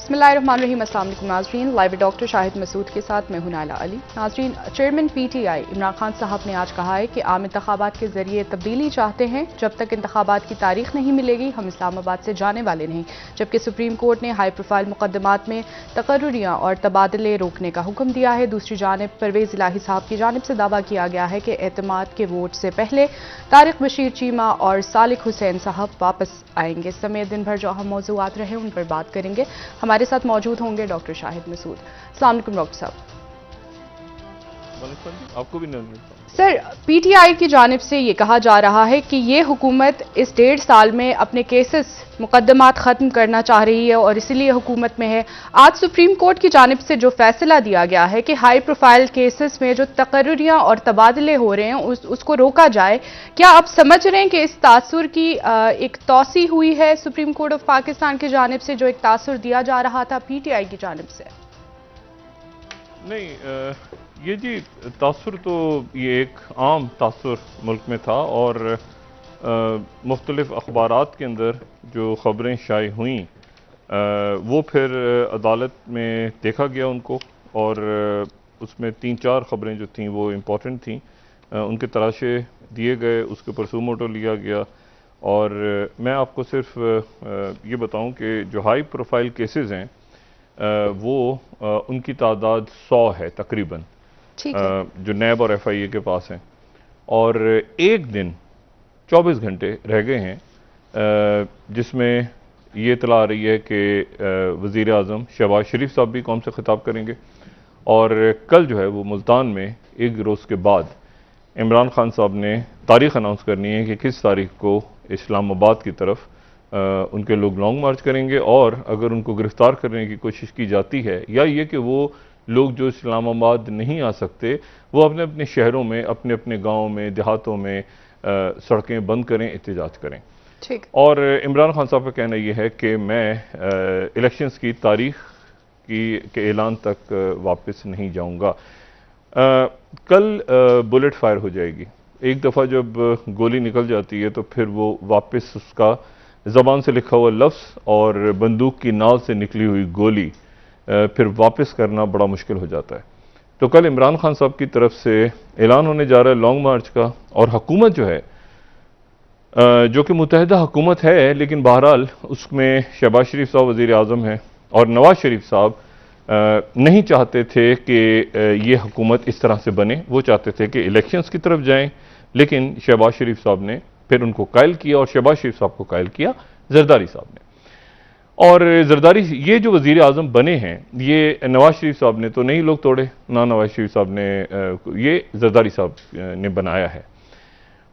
बिस्मिल्लाहिर्रहमानिर्रहीम। अस्सलाम वालेकुम नाज़रीन, लाइव डॉक्टर शाहिद मसूद के साथ मैं हूं नाला अली। नाज़रीन, चेयरमैन पीटीआई इमरान खान साहब ने आज कहा है कि आम इंतखाबात के जरिए तब्दीली चाहते हैं। जब तक इंतखाबात की तारीख नहीं मिलेगी हम इस्लामाबाद से जाने वाले नहीं। जबकि सुप्रीम कोर्ट ने हाई प्रोफाइल मुकदमात में तकर्रुरियां और तबादले रोकने का हुक्म दिया है। दूसरी जानब परवेज इलाही साहब की जानिब से दावा किया गया है कि एतमाद के वोट से पहले तारिक बशीर चीमा और सालिक हुसैन साहब वापस आएंगे। इस समय दिन भर जो अहम मौजूआत रहे उन पर बात करेंगे। हमारे साथ मौजूद होंगे डॉक्टर शाहिद मसूद। अस्सलाम वालेकुम डॉक्टर साहब। आपको भी सर, पीटीआई की जानिब से ये कहा जा रहा है कि ये हुकूमत इस 1.5 साल में अपने केसेस मुकदमात खत्म करना चाह रही है और इसीलिए हुकूमत में है। आज सुप्रीम कोर्ट की जानिब से जो फैसला दिया गया है कि हाई प्रोफाइल केसेस में जो तकर्रुरियां और तबादले हो रहे हैं उसको रोका जाए, क्या आप समझ रहे हैं कि इस तासुर की एक तौसी हुई है सुप्रीम कोर्ट ऑफ पाकिस्तान की जानिब से, जो एक तासुर दिया जा रहा था पीटीआई की जानिब से? नहीं, ये जी तासुर तो ये एक आम तासुर मुल्क में था और मुख्तलिफ अखबारात के अंदर जो ख़बरें शाये हुई वो फिर अदालत में देखा गया उनको, और उसमें 3-4 ख़बरें जो थीं वो इम्पॉर्टेंट थीं, उनके तराशे दिए गए, उसके ऊपर सुमोटो लिया गया। और मैं आपको सिर्फ ये बताऊं कि जो हाई प्रोफाइल केसेस हैं वो उनकी तादाद 100 है तकरीबन, जो नैब और एफआईए के पास हैं, और एक दिन 24 घंटे रह गए हैं जिसमें ये इतला आ रही है कि वज़ीर आज़म शहबाज शरीफ साहब भी कौम से खिताब करेंगे, और कल जो है वो मुल्तान में एक रोज़ के बाद इमरान खान साहब ने तारीख़ अनाउंस करनी है कि किस तारीख को इस्लामाबाद की तरफ उनके लोग लॉन्ग मार्च करेंगे, और अगर उनको गिरफ्तार करने की कोशिश की जाती है या ये कि वो लोग जो इस्लामाबाद नहीं आ सकते वो अपने अपने शहरों में, अपने अपने गाँव में, देहातों में सड़कें बंद करें, एहतजाज करें। ठीक। और इमरान खान साहब का कहना यह है कि मैं इलेक्शंस की तारीख के ऐलान तक वापस नहीं जाऊंगा। कल बुलेट फायर हो जाएगी। एक दफ़ा जब गोली निकल जाती है तो फिर वो वापस उसका ज़बान से लिखा हुआ लफ्ज़ और बंदूक की नाल से निकली हुई गोली फिर वापस करना बड़ा मुश्किल हो जाता है। तो कल इमरान खान साहब की तरफ से ऐलान होने जा रहा है लॉन्ग मार्च का, और हुकूमत जो है जो कि मुत्तहिदा हुकूमत है, लेकिन बहरहाल उसमें शहबाज शरीफ साहब वज़ीर आज़म हैं और नवाज शरीफ साहब नहीं चाहते थे कि ये हुकूमत इस तरह से बने। वो चाहते थे कि इलेक्शंस की तरफ जाएं, लेकिन शहबाज शरीफ साहब ने फिर उनको कायल किया, और शहबाज शरीफ साहब को कायल किया जरदारी साहब ने। और जरदारी ये जो वज़ीर आज़म बने हैं, ये नवाज शरीफ साहब ने तो नहीं लोग तोड़े, ना नवाज शरीफ साहब ने, ये जरदारी साहब ने बनाया है।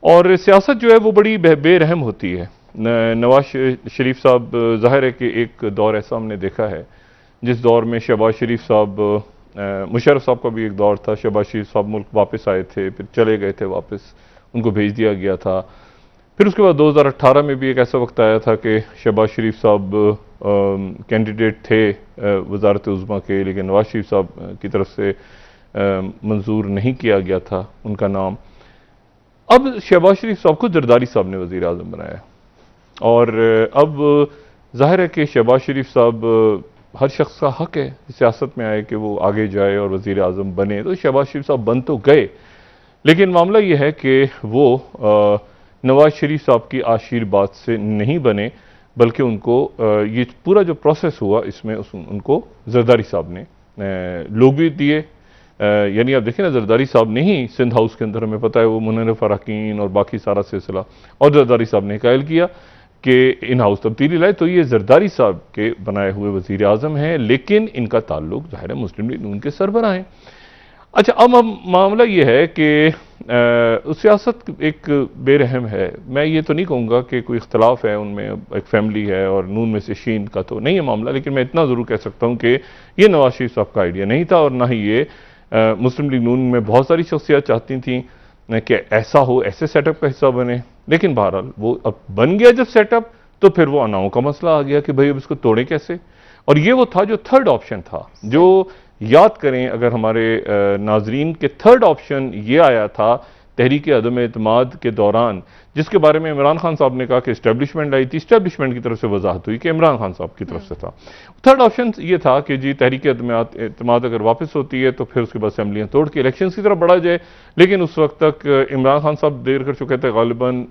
और सियासत जो है वो बड़ी बेरहम होती है। नवाज शरीफ साहब, ज़ाहिर है कि एक दौर ऐसा हमने देखा है जिस दौर में शहबाज शरीफ साहब, मुशर्रफ साहब का भी एक दौर था, शहबाज शरीफ साहब मुल्क वापस आए थे, फिर चले गए थे वापस, उनको भेज दिया गया था। फिर उसके बाद 2018 में भी एक ऐसा वक्त आया था कि शहबाज शरीफ साहब कैंडिडेट थे वज़ारत उज़्मा के, लेकिन नवाज शरीफ साहब की तरफ से मंजूर नहीं किया गया था उनका नाम। अब शहबाज शरीफ साहब को जरदारी साहब ने वज़ीर आज़म बनाया, और अब जाहिर है कि शहबाज शरीफ साहब, हर शख्स का हक है सियासत में आए कि वो आगे जाए और वज़ीर आज़म बने, तो शहबाज शरीफ साहब बन तो गए, लेकिन मामला ये है कि वो नवाज शरीफ साहब की आशीर्वाद से नहीं बने, बल्कि उनको ये पूरा जो प्रोसेस हुआ इसमें उनको जरदारी साहब ने लोग भी दिए। यानी आप देखें ना, जरदारी साहब ने ही सिंध हाउस के अंदर, हमें पता है वो मुनर्रफ अराकीन और बाकी सारा सिलसिला, और जरदारी साहब ने कायल किया कि इन हाउस तब्दीली लाए। तो ये जरदारी साहब के बनाए हुए वज़ीर आज़म हैं, लेकिन इनका ताल्लुक ज़ाहिर है मुस्लिम लीग नून के सरबराह हैं। अच्छा, अब मामला ये है कि सियासत एक बेरहम है। मैं ये तो नहीं कहूँगा कि कोई इख्तलाफ है उनमें, एक फैमिली है और नून में से शीन का तो नहीं है मामला, लेकिन मैं इतना ज़रूर कह सकता हूँ कि ये नवाज शरीफ साहब का आइडिया नहीं था, और ना ही ये मुस्लिम लीग नून में बहुत सारी शख्सियत चाहती थी कि ऐसा हो, ऐसे सेटअप का हिस्सा बने। लेकिन बहरहाल वो अब बन गया जब सेटअप, तो फिर वो अनाओं का मसला आ गया कि भाई अब इसको तोड़े कैसे। और ये वो था जो थर्ड ऑप्शन था, जो याद करें अगर हमारे नाजरीन के, थर्ड ऑप्शन ये आया था तहरीक अदम एतमाद के दौरान, जिसके बारे में इमरान खान साहब ने कहा कि इस्टेब्लिशमेंट आई थी, इस्टेब्लिशमेंट की तरफ से वजाहत हुई कि इमरान खान साहब की तरफ से था। थर्ड ऑप्शन ये था कि जी तहरीक अदम एतमाद अगर वापस होती है तो फिर उसके बाद असेंबलियाँ तोड़ के इलेक्शन की तरफ बढ़ा जाए, लेकिन उस वक्त तक इमरान खान साहब देर कर चुके थे, गालिबन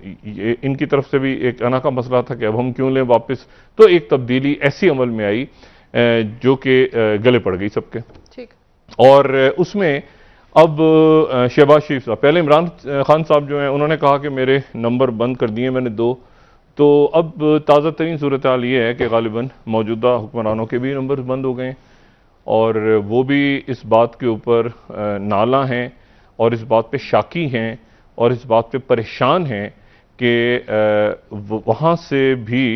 इनकी तरफ से भी एक अना का मसला था कि अब हम क्यों लें वापस, तो एक तब्दीली ऐसी अमल में आई जो कि गले पड़ गई सबके। और उसमें अब शहबाज शरीफ साहब, पहले इमरान खान साहब जो हैं उन्होंने कहा कि मेरे नंबर बंद कर दिए मैंने 2, तो अब ताज़ा तरीन सूरत हाल ये है कि गालिबन मौजूदा हुक्मरानों के भी नंबर बंद हो गए और वो भी इस बात के ऊपर नाला हैं और इस बात पे शाकी हैं और इस बात पे परेशान हैं कि वहाँ से भी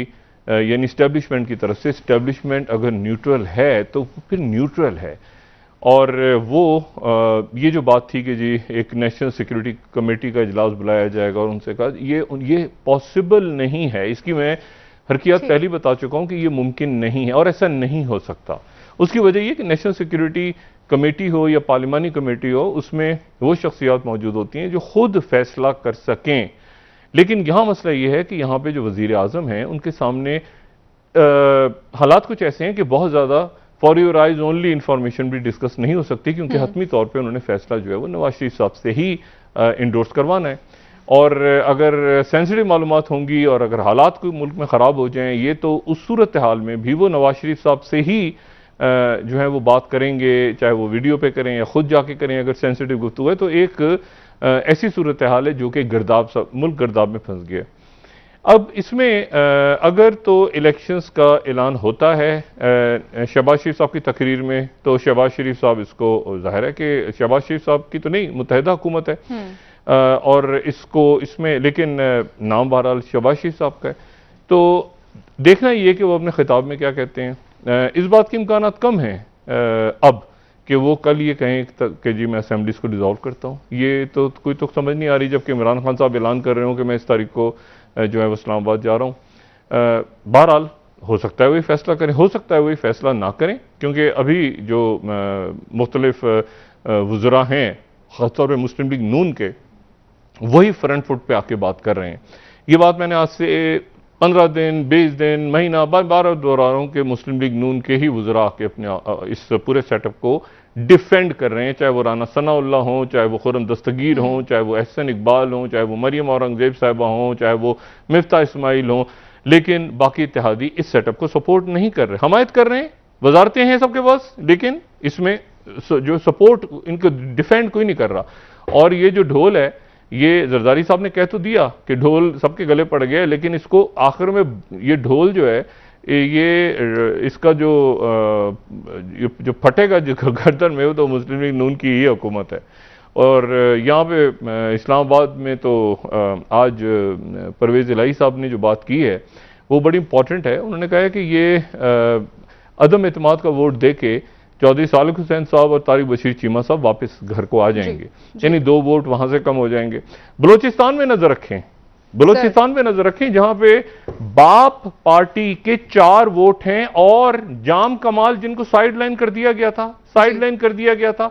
यानी इस्टेब्लिशमेंट की तरफ से, इस्टेब्लिशमेंट अगर न्यूट्रल है तो फिर न्यूट्रल है। और वो ये जो बात थी कि जी एक नेशनल सिक्योरिटी कमेटी का इजलास बुलाया जाएगा और उनसे कहा ये पॉसिबल नहीं है, इसकी मैं हरकियात पहले बता चुका हूं कि ये मुमकिन नहीं है और ऐसा नहीं हो सकता। उसकी वजह ये कि नेशनल सिक्योरिटी कमेटी हो या पार्लिमानी कमेटी हो, उसमें वो शख्सियात मौजूद होती हैं जो खुद फैसला कर सकें। लेकिन यहां मसला ये है कि यहां पे जो वजीर आजम हैं उनके सामने हालात कुछ ऐसे हैं कि बहुत ज़्यादा for your eyes only information भी डिस्कस नहीं हो सकती, क्योंकि हतमी तौर पे उन्होंने फैसला जो है वो नवाज शरीफ साहब से ही इंडोर्स करवाना है। और अगर सेंसिटिव मालूमात होंगी और अगर हालात कोई मुल्क में ख़राब हो जाएं, ये तो उस सूरत हाल में भी वो नवाज शरीफ साहब से ही जो है वो बात करेंगे, चाहे वो वीडियो पे करें या खुद जाके करें। अगर सेंसिटिव गुफ्तगू है तो एक ऐसी सूरत हाल है जो कि मुल्क गर्दाब में फंस गया। अब इसमें अगर तो इलेक्शंस का ऐलान होता है शहबाज शरीफ साहब की तकरीर में, तो शहबाज शरीफ साहब, इसको जाहिर है कि शहबाज शरीफ साहब की तो नहीं, मुत्तहिदा हुकूमत है और इसमें लेकिन नाम बहरहाल शहबाज शरीफ साहब का है, तो देखना ये कि वो अपने खिताब में क्या कहते हैं। इस बात के इम्कानात कम हैं अब कि वो कल ये कहें कि जी मैं असेंबलीज को डिज़ोल्व करता हूँ, ये तो कोई तो समझ नहीं आ रही, जबकि इमरान खान साहब ऐलान कर रहे हो कि मैं इस तारीख को जो है वो इस्लामाबाद जा रहा हूँ। बहरहाल हो सकता है वही फैसला करें, हो सकता है वही फैसला ना करें, क्योंकि अभी जो मुख्तलिफ वज़रा हैं ख़ासतौर पर मुस्लिम लीग नून के, वही फ्रंट फुट पे आके बात कर रहे हैं। ये बात मैंने आज से 15 दिन 20 दिन महीना बार दोहरा रहा हूँ कि मुस्लिम लीग नून के ही वज़रा आके अपने इस पूरे सेटअप को डिफेंड कर रहे हैं, चाहे वो राना सनाउल्लाह हों, चाहे वो खुर्रम दस्तगीर हों, चाहे वो एहसन इकबाल हों, चाहे वो मरियम औरंगजेब साहिबा हों, चाहे वो मिफ्ता इस्माइल हों, लेकिन बाकी इत्तेहादी इस सेटअप को सपोर्ट नहीं कर रहे, हमायत कर रहे हैं, वजारतें हैं सबके पास, लेकिन इसमें जो सपोर्ट, इनको डिफेंड कोई नहीं कर रहा। और ये जो ढोल है, ये जरदारी साहब ने कह तो दिया कि ढोल सबके गले पड़ गया, लेकिन इसको आखिर में ये ढोल जो है ये इसका जो फटेगा जो गर्दन में, वो तो मुस्लिम लीग नून की ही हुकूमत है। और यहाँ पे इस्लामाबाद में तो आज परवेज़ इलाही साहब ने जो बात की है वो बड़ी इंपॉर्टेंट है। उन्होंने कहा है कि ये अदम एतमाद का वोट दे के चौधरी सालिक हुसैन साहब और तारिक बशीर चीमा साहब वापस घर को आ जाएंगे, यानी 2 वोट वहां से कम हो जाएंगे। बलोचिस्तान में नजर रखें, बलोचिस्तान में नजर रखें, जहां पे बाप पार्टी के 4 वोट हैं और जाम कमाल जिनको साइडलाइन कर दिया गया था, साइडलाइन कर दिया गया था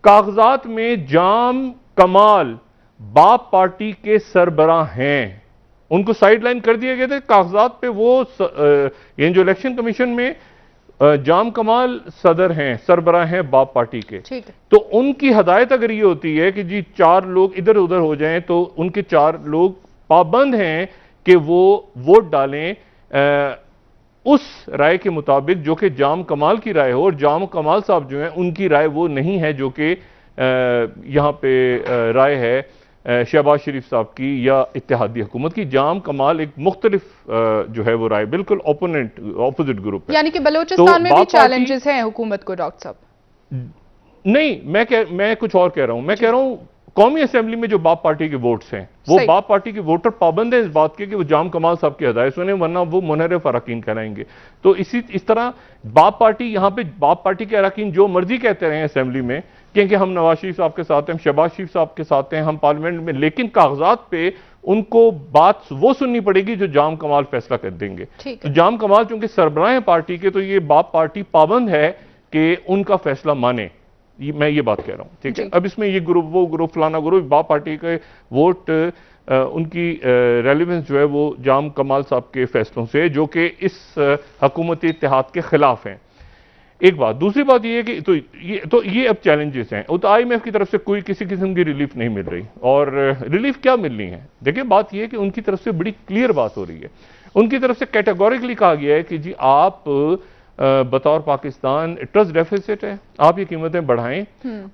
कागजात में, जाम कमाल बाप पार्टी के सरबराह हैं, उनको साइडलाइन कर दिया गया था कागजात पे। वो ये जो इलेक्शन कमीशन में जाम कमाल सदर हैं, सरबराह हैं बाप पार्टी के, तो उनकी हदायत अगर ये होती है कि जी 4 लोग इधर उधर हो जाएं, तो उनके 4 लोग पाबंद हैं कि वो वोट डालें उस राय के मुताबिक जो कि जाम कमाल की राय हो, और जाम कमाल साहब जो हैं उनकी राय वो नहीं है जो कि यहाँ पे राय है शहबाज शरीफ साहब की या इत्तेहादी हुकूमत की। जाम कमाल एक मुख्तलिफ जो है वो राय, बिल्कुल ऑपोजिट ग्रुप है। यानी कि बलोचिस्तान में भी चैलेंजेस हैं हुकूमत को डॉक्टर साहब? नहीं, मैं कुछ और कह रहा हूं। मैं कह रहा हूं कौमी असेंबली में जो बाप पार्टी के वोट्स हैं, वो बाप पार्टी के वोटर पाबंद है इस बात के कि वो जाम कमाल साहब की हदायत सुने, वरना वो मुनहरिफ अरकान कहलाएंगे। तो इस तरह बाप पार्टी, यहाँ पे बाप पार्टी के अरकान जो मर्जी कहते रहे असेंबली में क्योंकि हम नवाज शरीफ साहब के साथ हैं, हम शहबाज शरीफ साहब के साथ हैं, हम पार्लियामेंट में, लेकिन कागजात पे उनको बात वो सुननी पड़ेगी जो जाम कमाल फैसला कर देंगे। तो जाम कमाल चूंकि सरबराह हैं पार्टी के, तो ये बाप पार्टी पाबंद है कि उनका फैसला माने। मैं ये बात कह रहा हूं, ठीक है। अब इसमें ये ग्रुप, वो ग्रुप, फलाना ग्रुप, बाप पार्टी के वोट, उनकी रेलिवेंस जो है वो जाम कमाल साहब के फैसलों से, जो कि इस हुकूमती इत्तेहाद के खिलाफ हैं। एक बात। दूसरी बात ये है कि ये अब चैलेंजेस हैं। तो IMF की तरफ से कोई किसी किस्म की रिलीफ नहीं मिल रही, और रिलीफ क्या मिलनी है? देखिए, बात ये है कि उनकी तरफ से बड़ी क्लियर बात हो रही है। उनकी तरफ से कैटेगोरिकली कहा गया है कि जी आप बतौर पाकिस्तान ट्रस्ट डेफिसिट है, आप ये कीमतें बढ़ाएं,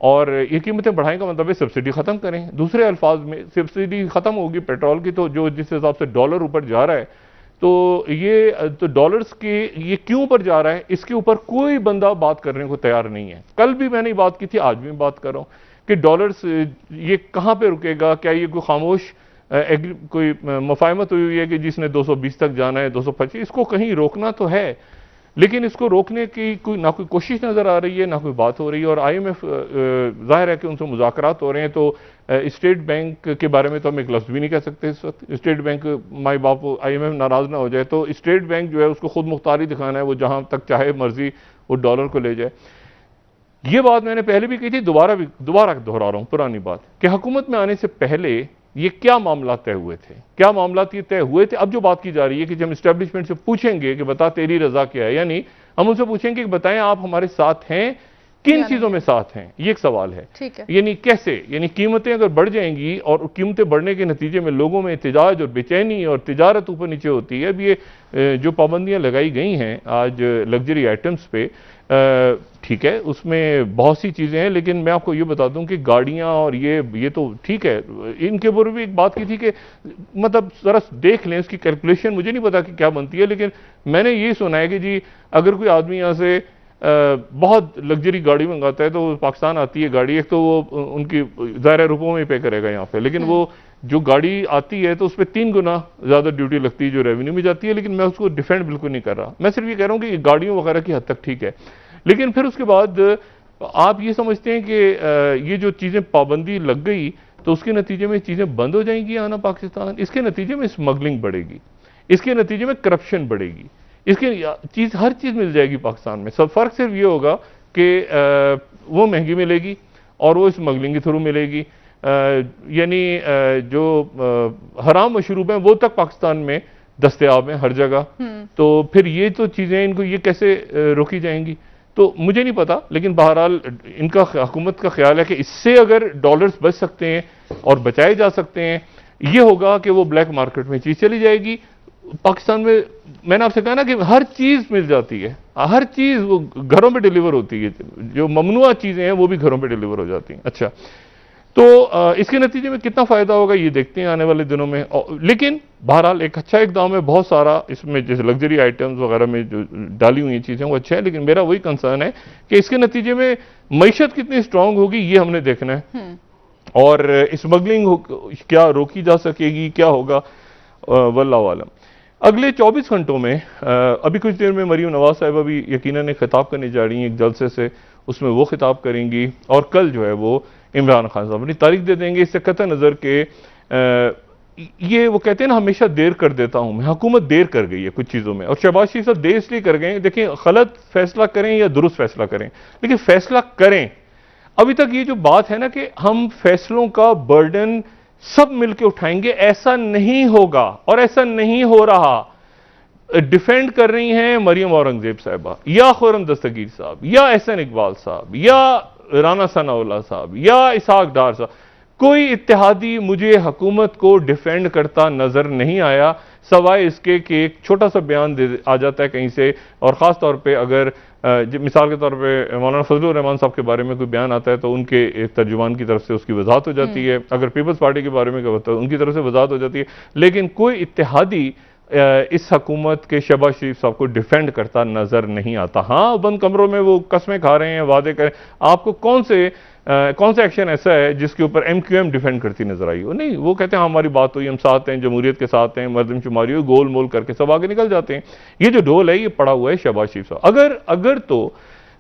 और ये कीमतें बढ़ाएं का मतलब है सब्सिडी खत्म करें। दूसरे अल्फाज में, सब्सिडी खत्म होगी पेट्रोल की, तो जो जिस हिसाब से डॉलर ऊपर जा रहा है, तो ये तो डॉलर्स के ये क्यों ऊपर जा रहा है, इसके ऊपर कोई बंदा बात करने को तैयार नहीं है। कल भी मैंने बात की थी, आज भी बात कर रहा हूं कि डॉलर्स ये कहां पे रुकेगा? क्या ये कोई खामोश कोई मुफाहमत हुई है कि जिसने 220 तक जाना है, 225? इसको कहीं रोकना तो है, लेकिन इसको रोकने की ना कोई कोशिश नजर आ रही है, ना कोई बात हो रही है। और IMF जाहिर है कि उनसे मुज़ाकरात हो रहे हैं, तो स्टेट बैंक के बारे में तो हम एक लफ्ज़ भी नहीं कह सकते इस वक्त। स्टेट बैंक, माई बाप, IMF नाराज ना हो जाए, तो स्टेट बैंक जो है उसको खुद मुख्तारी दिखाना है, वो जहां तक चाहे मर्जी वो डॉलर को ले जाए। ये बात मैंने पहले भी की थी, दोबारा दोहरा रहा हूं पुरानी बात, कि हुकूमत में आने से पहले ये क्या मामला तय हुए थे, क्या मामला ये तय हुए थे। अब जो बात की जा रही है कि जब हम इस्टेब्लिशमेंट से पूछेंगे कि बता तेरी रजा क्या है, यानी हम उनसे पूछेंगे कि बताएं आप हमारे साथ हैं, किन चीजों में साथ हैं, ये एक सवाल है। यानी कैसे, यानी कीमतें अगर बढ़ जाएंगी और कीमतें बढ़ने के नतीजे में लोगों में एहतजाज और बेचैनी और तिजारत ऊपर नीचे होती है। अब ये जो पाबंदियां लगाई गई हैं आज लग्जरी आइटम्स पे, ठीक है, उसमें बहुत सी चीजें हैं, लेकिन मैं आपको ये बता दूं कि गाड़ियां और ये तो ठीक है। इनके ऊपर भी एक बात की थी कि मतलब जरा देख लें इसकी कैलकुलेशन, मुझे नहीं पता कि क्या बनती है, लेकिन मैंने ये सुना है कि जी अगर कोई आदमी यहाँ से बहुत लग्जरी गाड़ी मंगाता है, तो पाकिस्तान आती है गाड़ी, एक तो वो उनकी ज़ाहिर रुपयों में पे करेगा यहाँ पे, लेकिन वो जो गाड़ी आती है तो उस पर 3 गुना ज़्यादा ड्यूटी लगती है जो रेवेन्यू में जाती है। लेकिन मैं उसको डिफेंड बिल्कुल नहीं कर रहा, मैं सिर्फ ये कह रहा हूँ कि गाड़ियों वगैरह की हद तक ठीक है, लेकिन फिर उसके बाद आप ये समझते हैं कि ये जो चीज़ें पाबंदी लग गई तो उसके नतीजे में चीज़ें बंद हो जाएंगी आना पाकिस्तान, इसके नतीजे में स्मगलिंग बढ़ेगी, इसके नतीजे में करप्शन बढ़ेगी, इसकी हर चीज़ मिल जाएगी पाकिस्तान में। सब फर्क सिर्फ ये होगा कि वो महंगी मिलेगी और वो स्मगलिंग के थ्रू मिलेगी, यानी जो हराम मशरूब हैं वो तक पाकिस्तान में दस्तयाब हैं हर जगह। तो फिर ये तो चीज़ें इनको ये कैसे रोकी जाएंगी, तो मुझे नहीं पता। लेकिन बहरहाल इनका हुकूमत का ख्याल है कि इससे अगर डॉलर्स बच सकते हैं और बचाए जा सकते हैं, ये होगा कि वो ब्लैक मार्केट में चीज़ चली जाएगी। पाकिस्तान में मैंने आपसे कहा ना कि हर चीज मिल जाती है, हर चीज वो घरों पे डिलीवर होती है, जो ममनुआ चीजें हैं वो भी घरों पे डिलीवर हो जाती हैं। अच्छा, तो इसके नतीजे में कितना फायदा होगा ये देखते हैं आने वाले दिनों में। लेकिन बहरहाल एक अच्छा इकदाम है, बहुत सारा इसमें जैसे लग्जरी आइटम्स वगैरह में जो डाली हुई चीजें वो अच्छा है, लेकिन मेरा वही कंसर्न है कि इसके नतीजे में मईशत कितनी स्ट्रांग होगी ये हमने देखना है, और स्मगलिंग क्या रोकी जा सकेगी, क्या होगा, वल्लाहु आलम। अगले 24 घंटों में अभी कुछ देर में मरीम नवाज साहिबा भी यकीनन एक खिताब करने जा रही हैं एक जलसे से, उसमें वो खिताब करेंगी, और कल जो है वो इमरान खान साहब अपनी तारीख दे देंगे। इससे कतई नज़र के ये वो कहते हैं ना हमेशा देर कर देता हूं मैं, हुकूमत देर कर गई है कुछ चीज़ों में, और शहबाज शरीफ साहब देर इसलिए कर गए, देखिए गलत फैसला करें या दुरुस्त फैसला करें, लेकिन फैसला करें। अभी तक ये जो बात है ना कि हम फैसलों का बर्डन सब मिलकर उठाएंगे, ऐसा नहीं होगा और ऐसा नहीं हो रहा। डिफेंड कर रही हैं मरियम औरंगजेब साहिबा या खुर्रम दस्तगीर साहब या एहसन इकबाल साहब या राना सनाउल्लाह साहब या इसहाक डार साहब, कोई इत्तेहादी मुझे हुकूमत को डिफेंड करता नजर नहीं आया, सवाए इसके कि एक छोटा सा बयान आ जाता है कहीं से, और ख़ास तौर पे अगर मिसाल के तौर पे मौलाना फजलुर रहमान साहब के बारे में कोई बयान आता है तो उनके तर्जुमान की तरफ से उसकी वजाहत हो जाती है, अगर पीपल्स पार्टी के बारे में क्या होता है उनकी तरफ से वजाहत हो जाती है, लेकिन कोई इत्तेहादी इस हुकूमत के शहबाज शरीफ साहब को डिफेंड करता नजर नहीं आता। हाँ, बंद कमरों में वो कस्में खा रहे हैं, वादे करें, आपको कौन सा एक्शन ऐसा है जिसके ऊपर MQM डिफेंड करती नजर आई हो? नहीं, वो कहते हैं हमारी बात हुई, हम साथ हैं, जमहूरियत के साथ हैं, मर्दमशुमारी हुई, गोल मोल करके सब आगे निकल जाते हैं। ये जो ढोल है ये पड़ा हुआ है शहबाज शरीफ साहब। अगर तो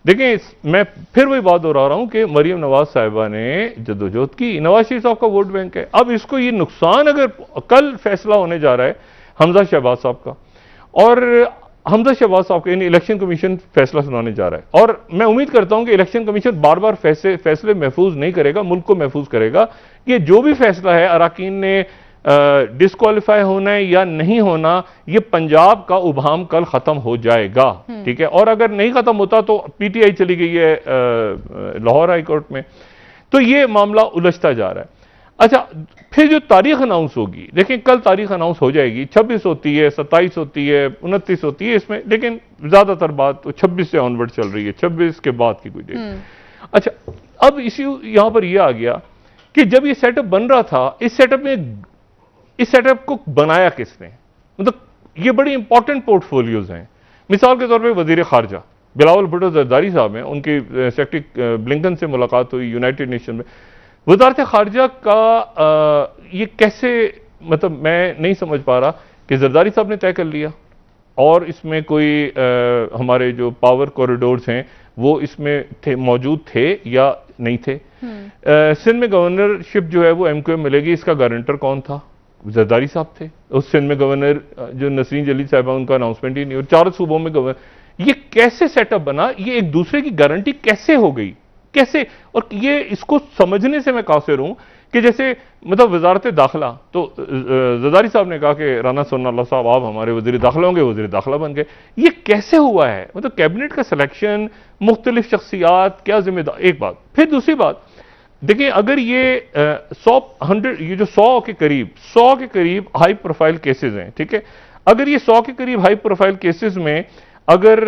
देखें, मैं फिर वही बात दोहरा रहा हूं कि मरियम नवाज साहिबा ने जदोजहद की, नवाज शरीफ साहब का वोट बैंक है। अब इसको ये नुकसान, अगर कल फैसला होने जा रहा है हमजा शहबाज साहब का, और हमजा शहबाज साहब के इलेक्शन कमीशन फैसला सुनाने जा रहा है, और मैं उम्मीद करता हूं कि इलेक्शन कमीशन बार बार फैसले महफूज नहीं करेगा, मुल्क को महफूज करेगा। कि जो भी फैसला है अराकीन ने डिस्क्वालीफाई होना है या नहीं होना, ये पंजाब का उबाम कल खत्म हो जाएगा, ठीक है। और अगर नहीं खत्म होता तो पीटीआई चली गई है लाहौर हाई कोर्ट में, तो ये मामला उलझता जा रहा है। अच्छा, फिर जो तारीख अनाउंस होगी, देखें कल तारीख अनाउंस हो जाएगी, 26 होती है, 27 होती है, 29 होती है इसमें, लेकिन ज्यादातर बात तो 26 से ऑनवर्ड चल रही है, 26 के बाद की कोई डेट। अच्छा, अब इश्यू यहां पर यह आ गया कि जब ये सेटअप बन रहा था, इस सेटअप को बनाया किसने, मतलब ये बड़ी इंपॉर्टेंट पोर्टफोलियोज हैं। मिसाल के तौर पे वजीर खारजा बिलावल भुट्टो जरदारी साहब हैं, उनकी सेक्रेटरी ब्लिंकन से मुलाकात हुई यूनाइटेड नेशन में। वजारत खारजा का ये कैसे, मतलब मैं नहीं समझ पा रहा कि जरदारी साहब ने तय कर लिया और इसमें कोई हमारे जो पावर कॉरिडोर्स हैं वो इसमें मौजूद थे या नहीं थे। सिंध में गवर्नरशिप जो है वो एमक्यूएम मिलेगी, इसका गारंटर कौन था? जरदारी साहब थे। उस सिंध में गवर्नर जो नसरीन जलील साहब, उनका अनाउंसमेंट ही नहीं, और 4 सूबों में गवर्नर। ये कैसे सेटअप बना, ये एक दूसरे की गारंटी कैसे हो गई, कैसे? और ये इसको समझने से मैं कासिर हूं कि जैसे मतलब वजारत दाखिला, तो जरदारी साहब ने कहा कि राना सन्नाल्लाह साहब आप हमारे वजीर दाखिला होंगे, वजीर दाखिला बन गए। ये कैसे हुआ है? मतलब कैबिनेट का सिलेक्शन, मुख्तलिफ शख्सियात, क्या जिम्मेदार, एक बात। फिर दूसरी बात देखिए, अगर ये 100 ये जो 100 के करीब हाई प्रोफाइल केसेस हैं, ठीक है, अगर ये 100 के करीब हाई प्रोफाइल केसेस में अगर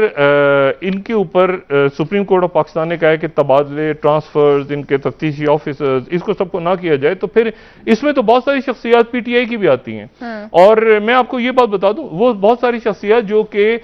इनके ऊपर सुप्रीम कोर्ट ऑफ पाकिस्तान ने कहा है कि तबादले, ट्रांसफर्स, इनके तफ्तीशी ऑफिसर्स, इसको सबको ना किया जाए, तो फिर इसमें तो बहुत सारी शख्सियात पीटीआई की भी आती हैं। और मैं आपको ये बात बता दूं, वो बहुत सारी शख्सियात जो कि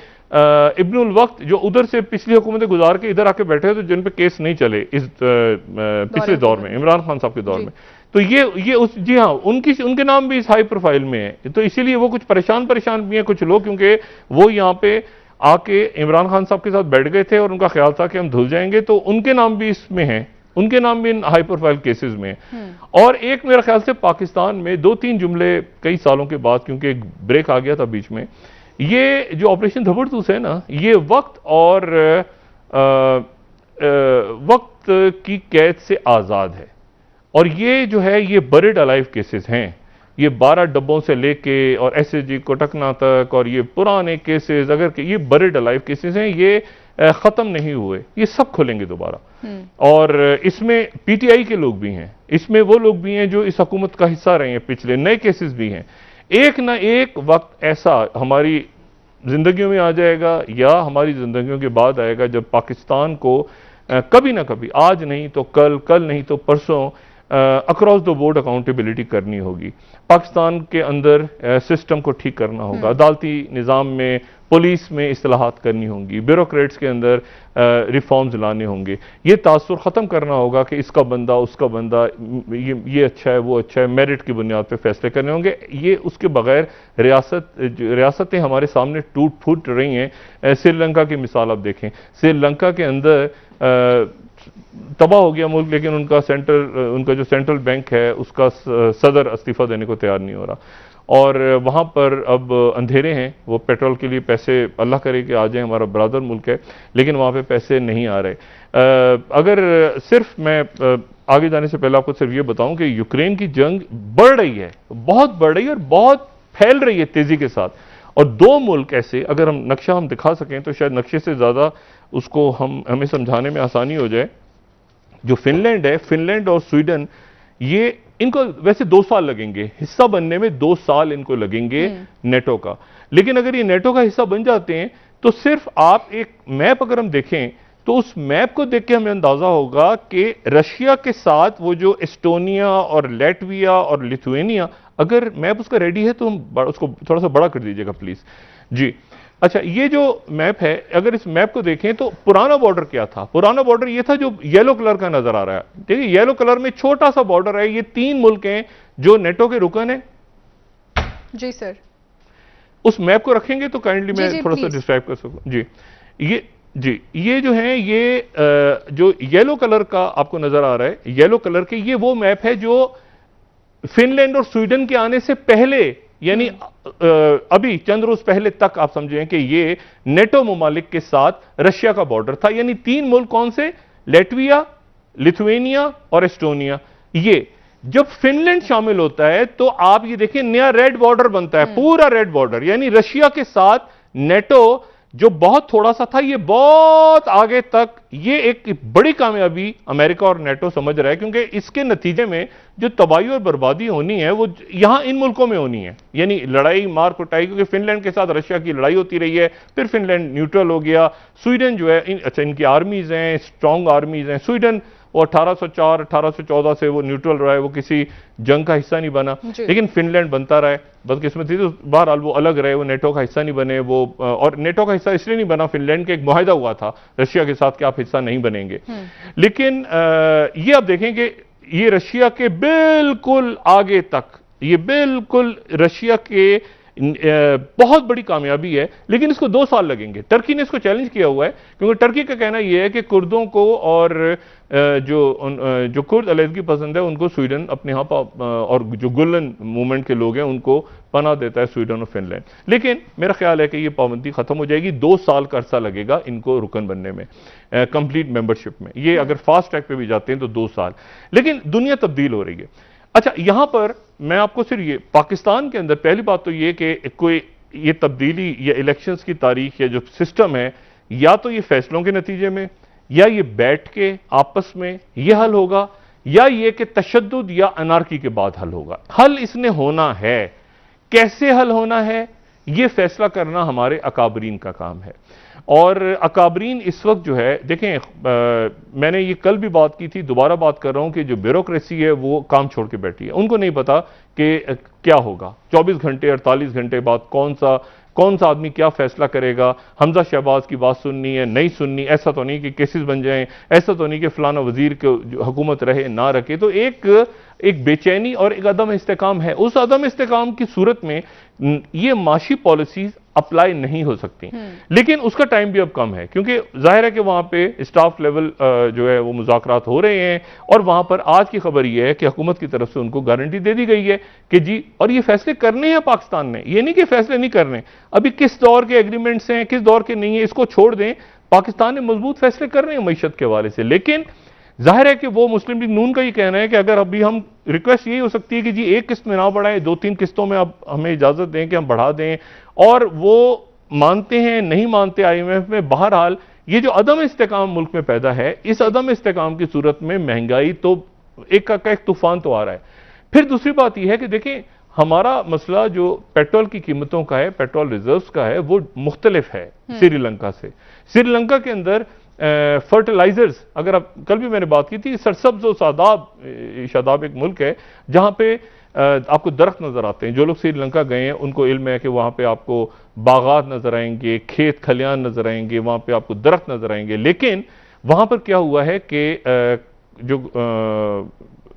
इब्नुल वक्त, जो उधर से पिछली हुकूमतें गुजार के इधर आके बैठे, तो जिन पे केस नहीं चले इस पिछले दौर में, इमरान खान साहब के दौर में, तो ये उस, जी हाँ, उनके नाम भी इस हाई प्रोफाइल में है। तो इसीलिए वो कुछ परेशान भी हैं कुछ लोग, क्योंकि वो यहाँ पे आके इमरान खान साहब के साथ बैठ गए थे और उनका ख्याल था कि हम धुल जाएंगे, तो उनके नाम भी इसमें हैं, उनके नाम भी इन हाई प्रोफाइल केसेस में हैं। और एक मेरे ख्याल से पाकिस्तान में 2-3 जुमले कई सालों के बाद, क्योंकि एक ब्रेक आ गया था बीच में, ये जो ऑपरेशन जबरदस्त है ना, ये वक्त और वक्त की कैद से आजाद है। और ये जो है ये बरिड अलाइव केसेस हैं, ये 12 डब्बों से लेके और एसएसजी कोटकना तक, और ये पुराने केसेस, अगर ये बरिड अलाइव केसेस हैं, ये खत्म नहीं हुए, ये सब खुलेंगे दोबारा। और इसमें पीटीआई के लोग भी हैं, इसमें वो लोग भी हैं जो इस हुकूमत का हिस्सा रहे हैं, पिछले नए केसेस भी हैं। एक ना एक वक्त ऐसा हमारी जिंदगियों में आ जाएगा या हमारी जिंदगियों के बाद आएगा, जब पाकिस्तान को कभी ना कभी, आज नहीं तो कल, कल नहीं तो परसों, अक्रॉस द बोर्ड अकाउंटेबिलिटी करनी होगी। पाकिस्तान के अंदर सिस्टम को ठीक करना होगा, अदालती निज़ाम में, पुलिस में इस्लाहात करनी होंगी, ब्यूरोक्रेट्स के अंदर रिफॉर्म्स लाने होंगे, ये तासुर ख़त्म करना होगा कि इसका बंदा, उसका बंदा, ये अच्छा है, वो अच्छा है, मेरिट की बुनियाद पर फैसले करने होंगे। ये उसके बगैर रियासतें हमारे सामने टूट फूट रही हैं। श्रीलंका की मिसाल आप देखें, श्रीलंका के अंदर तबाह हो गया मुल्क, लेकिन उनका जो सेंट्रल बैंक है उसका सदर इस्तीफा देने को तैयार नहीं हो रहा, और वहाँ पर अब अंधेरे हैं। वो पेट्रोल के लिए पैसे, अल्लाह करे कि आ जाए, हमारा बरादर मुल्क है, लेकिन वहाँ पे पैसे नहीं आ रहे। अगर सिर्फ मैं आगे जाने से पहले आपको सिर्फ ये बताऊं कि यूक्रेन की जंग बढ़ रही है, बहुत बढ़ रही है और बहुत फैल रही है तेजी के साथ। और 2 मुल्क ऐसे, अगर हम नक्शा दिखा सकें तो शायद नक्शे से ज्यादा उसको हमें समझाने में आसानी हो जाए। जो फिनलैंड है, फिनलैंड और स्वीडन, ये इनको वैसे 2 साल लगेंगे हिस्सा बनने में, 2 साल इनको लगेंगे नेटो का। लेकिन अगर ये नेटो का हिस्सा बन जाते हैं तो सिर्फ आप एक मैप अगर हम देखें तो उस मैप को देख के हमें अंदाजा होगा कि रशिया के साथ वो जो एस्टोनिया और लैटविया और लिथुएनिया, अगर मैप उसका रेडी है तो हम उसको थोड़ा सा बड़ा कर दीजिएगा प्लीज जी। अच्छा, ये जो मैप है, अगर इस मैप को देखें तो पुराना बॉर्डर क्या था? पुराना बॉर्डर ये था जो येलो कलर का नजर आ रहा है, ठीक है, येलो कलर में छोटा सा बॉर्डर है। ये 3 मुल्क हैं जो नेटो के रुकन है। जी सर, उस मैप को रखेंगे तो काइंडली मैं थोड़ा सा डिस्क्राइब कर सकूं जी। ये जो है, ये जो येलो कलर का आपको नजर आ रहा है, येलो कलर के, ये वो मैप है जो फिनलैंड और स्वीडन के आने से पहले यानी अभी चंद रोज पहले तक आप समझें कि ये नेटो ममालिक के साथ रशिया का बॉर्डर था। यानी 3 मुल्क कौन से? लेटविया, लिथुएनिया और एस्टोनिया। ये जब फिनलैंड शामिल होता है तो आप ये देखिए नया रेड बॉर्डर बनता है, पूरा रेड बॉर्डर। यानी रशिया के साथ नेटो जो बहुत थोड़ा सा था, ये बहुत आगे तक, ये एक बड़ी कामयाबी अमेरिका और नेटो समझ रहा है, क्योंकि इसके नतीजे में जो तबाही और बर्बादी होनी है वो यहां इन मुल्कों में होनी है। यानी लड़ाई मार कुटाई, क्योंकि फिनलैंड के साथ रशिया की लड़ाई होती रही है, फिर फिनलैंड न्यूट्रल हो गया। स्वीडन जो है अच्छा इनकी आर्मीज हैं, स्ट्रांग आर्मीज हैं। स्वीडन वो 1804 1814 से वो न्यूट्रल रहा है, वो किसी जंग का हिस्सा नहीं बना, लेकिन फिनलैंड बनता रहा है, बदकिस्मती। तो बहरहाल वो अलग रहे, वो नेटो का हिस्सा नहीं बने वो, और नेटो का हिस्सा इसलिए नहीं बना, फिनलैंड के एक मुआहदा हुआ था रशिया के साथ कि आप हिस्सा नहीं बनेंगे। लेकिन ये आप देखें कि ये रशिया के बिल्कुल आगे तक, ये बिल्कुल रशिया के बहुत बड़ी कामयाबी है, लेकिन इसको 2 साल लगेंगे। टर्की ने इसको चैलेंज किया हुआ है, क्योंकि टर्की का कहना यह है कि कुर्दों को और जो कुर्द अलहदगी पसंद है उनको स्वीडन अपने यहाँ और जो गुलन मूवमेंट के लोग हैं उनको पनाह देता है स्वीडन और फिनलैंड। लेकिन मेरा ख्याल है कि ये पाबंदी खत्म हो जाएगी, 2 साल का अरसा लगेगा इनको रुकन बनने में, कंप्लीट मेंबरशिप में। ये अगर फास्ट ट्रैक पे भी जाते हैं तो 2 साल। लेकिन दुनिया तब्दील हो रही है। अच्छा, यहां पर मैं आपको सिर्फ ये, पाकिस्तान के अंदर पहली बात तो ये कि कोई ये तब्दीली या इलेक्शंस की तारीख या जो सिस्टम है, या तो ये फैसलों के नतीजे में, या ये बैठ के आपस में ये हल होगा, या ये कि तशद्दुद या अनारकी के बाद हल होगा। हल इसने होना है, कैसे हल होना है ये फैसला करना हमारे अकाबरीन का काम है। और अकाबरीन इस वक्त जो है देखें, मैंने ये कल भी बात की थी, दोबारा बात कर रहा हूं कि जो ब्यूरोक्रेसी है वो काम छोड़ के बैठी है। उनको नहीं पता कि क्या होगा 24 घंटे 48 घंटे बाद कौन सा आदमी क्या फैसला करेगा, हमजा शहबाज की बात सुननी है नहीं सुननी, ऐसा तो नहीं कि केसेस बन जाएं, ऐसा तो नहीं कि फलाना वजीर को हुकूमत रहे ना रखे। तो एक बेचैनी और एक अदम इस्तेकाम है। उस अदम इस्तेकाम की सूरत में ये माशी पॉलिसीज अप्लाई नहीं हो सकती। लेकिन उसका टाइम भी अब कम है, क्योंकि जाहिर है कि वहां पे स्टाफ लेवल जो है वो मुज़ाकरात हो रहे हैं, और वहां पर आज की खबर यह है कि हुकूमत की तरफ से उनको गारंटी दे दी गई है कि जी, और ये फैसले करने हैं पाकिस्तान ने, ये नहीं कि फैसले नहीं करने। अभी किस दौर के एग्रीमेंट्स हैं, किस दौर के नहीं है, इसको छोड़ दें, पाकिस्तान ने मजबूत फैसले कर रहे हैं मईशत के हवाले से। लेकिन जाहिर है कि वो मुस्लिम लीग नून का ये कहना है कि अगर अभी हम, रिक्वेस्ट यही हो सकती है कि जी एक किस्त में ना बढ़ाएं, 2-3 किस्तों में आप हमें इजाजत दें कि हम बढ़ा दें, और वो मानते हैं नहीं मानते IMF में। बहरहाल ये जो अदम इस्तेकाम मुल्क में पैदा है, इस अदम इस्तेकाम की सूरत में महंगाई तो एक तूफान तो आ रहा है। फिर दूसरी बात यह है कि देखें, हमारा मसला जो पेट्रोल की कीमतों का है, पेट्रोल रिजर्व्स का है, वो मुख्तलिफ है श्रीलंका से। श्रीलंका के अंदर फर्टिलाइजर्स, अगर आप, कल भी मैंने बात की थी, सरसब्ज और शादाब एक मुल्क है जहां पे आपको दरख्त नजर आते हैं। जो लोग श्रीलंका गए हैं उनको इल्म है कि वहां पे आपको बागात नजर आएंगे, खेत खलियान नजर आएंगे, वहां पे आपको दरख्त नजर आएंगे। लेकिन वहां पर क्या हुआ है कि जो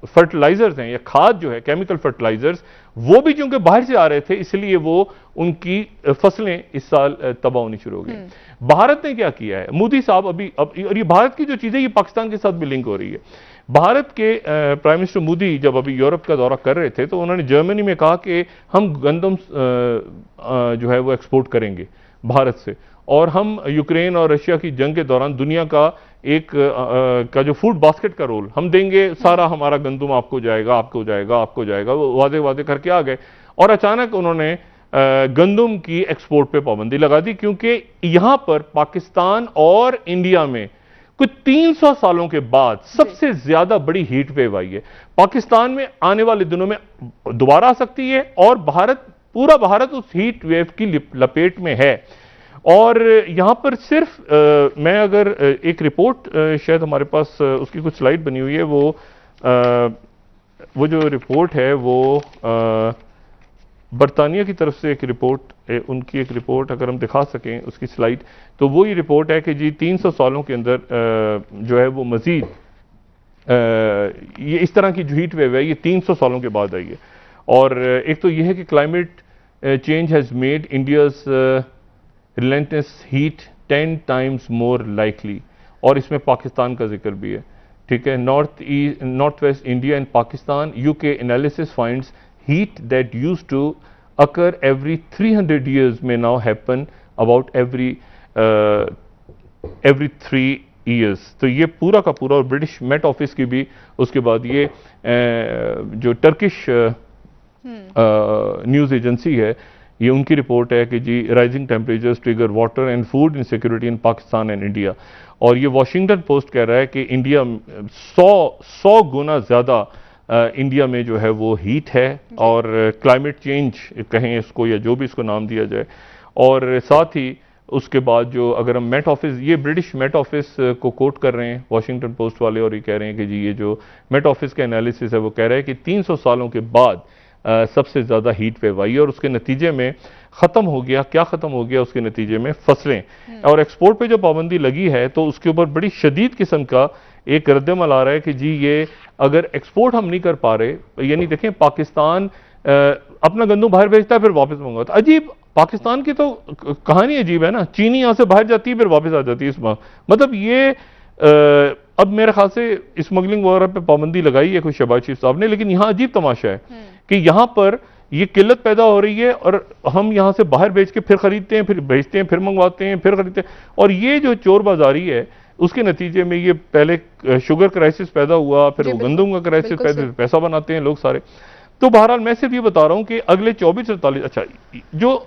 फर्टिलाइजर्स हैं या खाद जो है, केमिकल फर्टिलाइजर्स, वो भी चूंकि बाहर से आ रहे थे, इसलिए वो उनकी फसलें इस साल तबाह होनी शुरू हो गई। भारत ने क्या किया है, मोदी साहब अब और ये भारत की जो चीजें ये पाकिस्तान के साथ भी लिंक हो रही है। भारत के प्राइम मिनिस्टर मोदी जब अभी यूरोप का दौरा कर रहे थे तो उन्होंने जर्मनी में कहा कि हम गंदम जो है वो एक्सपोर्ट करेंगे भारत से, और हम यूक्रेन और रशिया की जंग के दौरान दुनिया का का जो फूड बास्केट का रोल हम देंगे, सारा हमारा गंदम आपको जाएगा, आपको जाएगा, आपको जाएगा। वो वादे करके आ गए, और अचानक उन्होंने गंदम की एक्सपोर्ट पे पाबंदी लगा दी, क्योंकि यहां पर पाकिस्तान और इंडिया में कुछ 300 सालों के बाद सबसे ज्यादा बड़ी हीट वेव आई है। पाकिस्तान में आने वाले दिनों में दोबारा आ सकती है, और पूरा भारत उस हीट वेव की लपेट में है। और यहां पर सिर्फ मैं अगर एक रिपोर्ट, शायद हमारे पास उसकी कुछ स्लाइड बनी हुई है, वो जो रिपोर्ट है वो बरतानिया की तरफ से एक रिपोर्ट, उनकी एक रिपोर्ट अगर हम दिखा सकें उसकी स्लाइड, तो वो ये रिपोर्ट है कि जी 300 सालों के अंदर जो है वो मजीद ये इस तरह की जो हीट वेव है ये 300 सालों के बाद आई है। और एक तो ये है कि climate change has made India's relentless heat 10 times more likely, और इसमें पाकिस्तान का जिक्र भी है। ठीक है, north west India and Pakistan, UK analysis finds heat that used to occur every 300 years may now happen about every 3 years. तो ये पूरा का पूरा, और ब्रिटिश मेट ऑफिस की भी उसके बाद ये जो टर्किश न्यूज़ एजेंसी है, ये उनकी रिपोर्ट है कि जी rising temperatures trigger water and food insecurity in Pakistan and India. और ये वॉशिंगटन पोस्ट कह रहा है कि इंडिया 100 गुना ज़्यादा इंडिया में जो है वो हीट है, और क्लाइमेट चेंज कहें इसको या जो भी इसको नाम दिया जाए। और साथ ही उसके बाद जो अगर हम मेट ऑफिस, ये ब्रिटिश मेट ऑफिस को कोट कर रहे हैं वॉशिंगटन पोस्ट वाले, और ये कह रहे हैं कि जी ये जो मेट ऑफिस का एनालिसिस है वो कह रहा है कि 300 सालों के बाद सबसे ज़्यादा हीट वेव आई, और उसके नतीजे में ख़त्म हो गया, क्या ख़त्म हो गया उसके नतीजे में फसलें, और एक्सपोर्ट पे जो पाबंदी लगी है तो उसके ऊपर बड़ी शदीद किस्म का एक रद्दमल आ रहा है कि जी ये अगर एक्सपोर्ट हम नहीं कर पा रहे, यानी देखें पाकिस्तान अपना गंदम बाहर भेजता है फिर वापस मंगवाता। अजीब, पाकिस्तान की तो कहानी अजीब है ना, चीनी यहाँ से बाहर जाती है फिर वापस आ जाती है इस माह। मतलब ये अब मेरे ख्याल से स्मगलिंग वगैरह पे पाबंदी लगाई है कोई शहबाज शरीफ साहब ने, लेकिन यहाँ अजीब तमाशा है कि यहाँ पर ये किल्लत पैदा हो रही है और हम यहाँ से बाहर बेच के फिर खरीदते हैं, फिर बेचते हैं, फिर मंगवाते हैं, फिर खरीदते हैं, और ये जो चोर बाजारी है उसके नतीजे में ये पहले शुगर क्राइसिस पैदा हुआ, फिर वो गंदम का क्राइसिस पैसा बनाते हैं लोग सारे। तो बहरहाल मैं सिर्फ ये बता रहा हूँ कि अगले 24-48, अच्छा जो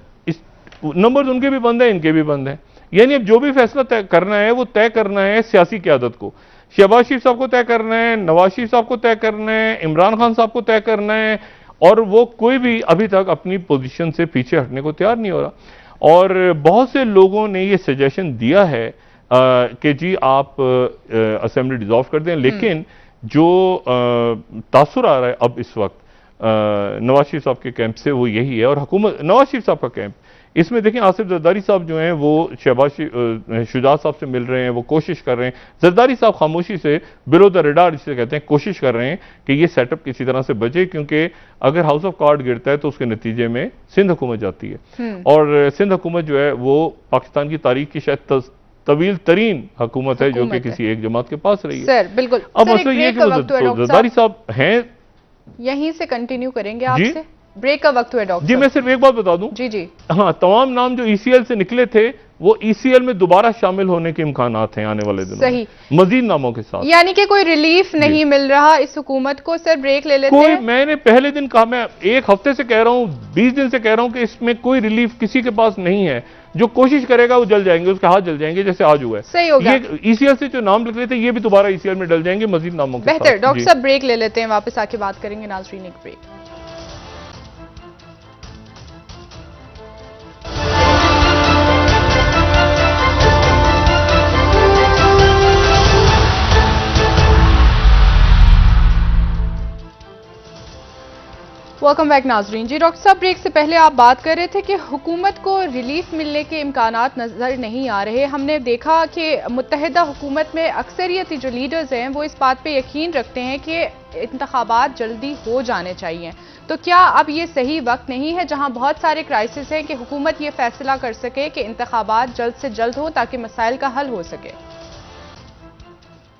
नंबर्स उनके भी बंद हैं, इनके भी बंद हैं, यानी अब जो भी फैसला तय करना है वो तय करना है सियासी क़यादत को। शहबाज शरीफ साहब को तय करना है, नवाज शरीफ साहब को तय करना है, इमरान खान साहब को तय करना है, और वो कोई भी अभी तक अपनी पोजीशन से पीछे हटने को तैयार नहीं हो रहा। और बहुत से लोगों ने ये सजेशन दिया है कि जी आप असेंबली डिसॉल्व कर दें, लेकिन जो तासुर आ रहा है अब इस वक्त नवाज शरीफ साहब के कैंप से वो यही है, और हुकूमत नवाज शरीफ साहब का कैंप इसमें देखें, आसिफ जरदारी साहब जो हैं वो शहबाज शुजात साहब से मिल रहे हैं, वो कोशिश कर रहे हैं। जरदारी साहब खामोशी से बिलो द रडार जिसे कहते हैं कोशिश कर रहे हैं कि ये सेटअप किसी तरह से बचे, क्योंकि अगर हाउस ऑफ कार्ड गिरता है तो उसके नतीजे में सिंध हुकूमत जाती है, और सिंध हुकूमत जो है वो पाकिस्तान की तारीख की शायद तवील तरीन हुकूमत है जो कि किसी एक जमात के पास रही है। सर बिल्कुल, अब मसला ये कि जरदारी साहब हैं, यहीं से कंटिन्यू करेंगे आपसे, ब्रेक का वक्त हुआ डॉक्टर जी। मैं सिर्फ एक बात बता दूं, जी हाँ, तमाम नाम जो ईसीएल से निकले थे वो ईसीएल में दोबारा शामिल होने के इम्कानात हैं आने वाले दिनों में, मजीद नामों के साथ, यानी कि कोई रिलीफ नहीं मिल रहा इस हुकूमत को। सर ब्रेक ले लेते हैं। मैंने पहले दिन कहा, मैं एक हफ्ते से कह रहा हूं, 20 दिन से कह रहा हूं कि इसमें कोई रिलीफ किसी के पास नहीं है। जो कोशिश करेगा वो जल जाएंगे, उसके हाथ जल जाएंगे, जैसे आज हुआ है। सही होगा। ये ईसीएल से जो नाम लिख रहे थे ये भी दोबारा ईसीएल में डल जाएंगे मजीद नामों के साथ। बेहतर डॉक्टर साहब ब्रेक ले लेते हैं, वापस आके बात करेंगे। नाज़रीन एक ब्रेक। वेलकम बैक नाजरीन। जी डॉक्टर साहब, ब्रेक से पहले आप बात कर रहे थे कि हुकूमत को रिलीफ मिलने के इम्कानात नजर नहीं आ रहे। हमने देखा कि मुत्तहिदा हुकूमत में अक्सरियती जो लीडर्स हैं वो इस बात पे यकीन रखते हैं कि इंतखाबात जल्दी हो जाने चाहिए। तो क्या अब ये सही वक्त नहीं है जहां बहुत सारे क्राइसिस हैं कि हुकूमत ये फैसला कर सके कि इंतखाबात जल्द से जल्द हो ताकि मसाइल का हल हो सके?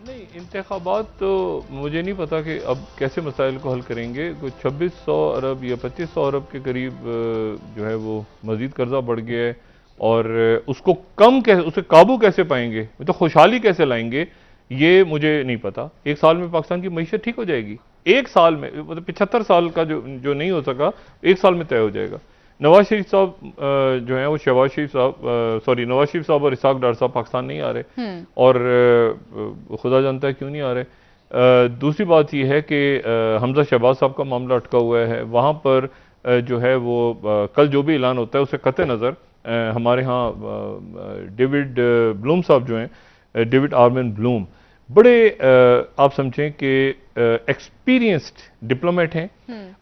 नहीं, इंतखाबात तो मुझे नहीं पता कि अब कैसे मसाइल को हल करेंगे। कुछ 2600 अरब या 2500 अरब के करीब जो है वो मजीद कर्जा बढ़ गया है, और उसको कम कैसे, उसे काबू कैसे पाएंगे, तो खुशहाली कैसे लाएंगे, ये मुझे नहीं पता। एक साल में पाकिस्तान की मईशत ठीक हो जाएगी, एक साल में, मतलब 75 साल का जो नहीं हो सका एक साल में तय हो जाएगा। नवाज शरीफ साहब जो है वो शहबाज शरीफ साहब नवाज शरीफ साहब और इसाक डार साहब पाकिस्तान नहीं आ रहे, और खुदा जानता है क्यों नहीं आ रहे। दूसरी बात यह है कि हमजा शहबाज साहब का मामला अटका हुआ है, वहाँ पर जो है वो कल जो भी ऐलान होता है उसे कतई नज़र हमारे यहाँ डेविड ब्लूम साहब जो हैं, डेविड आर्मिन ब्लूम, बड़े आप समझें कि एक्सपीरियंस्ड डिप्लोमेट हैं,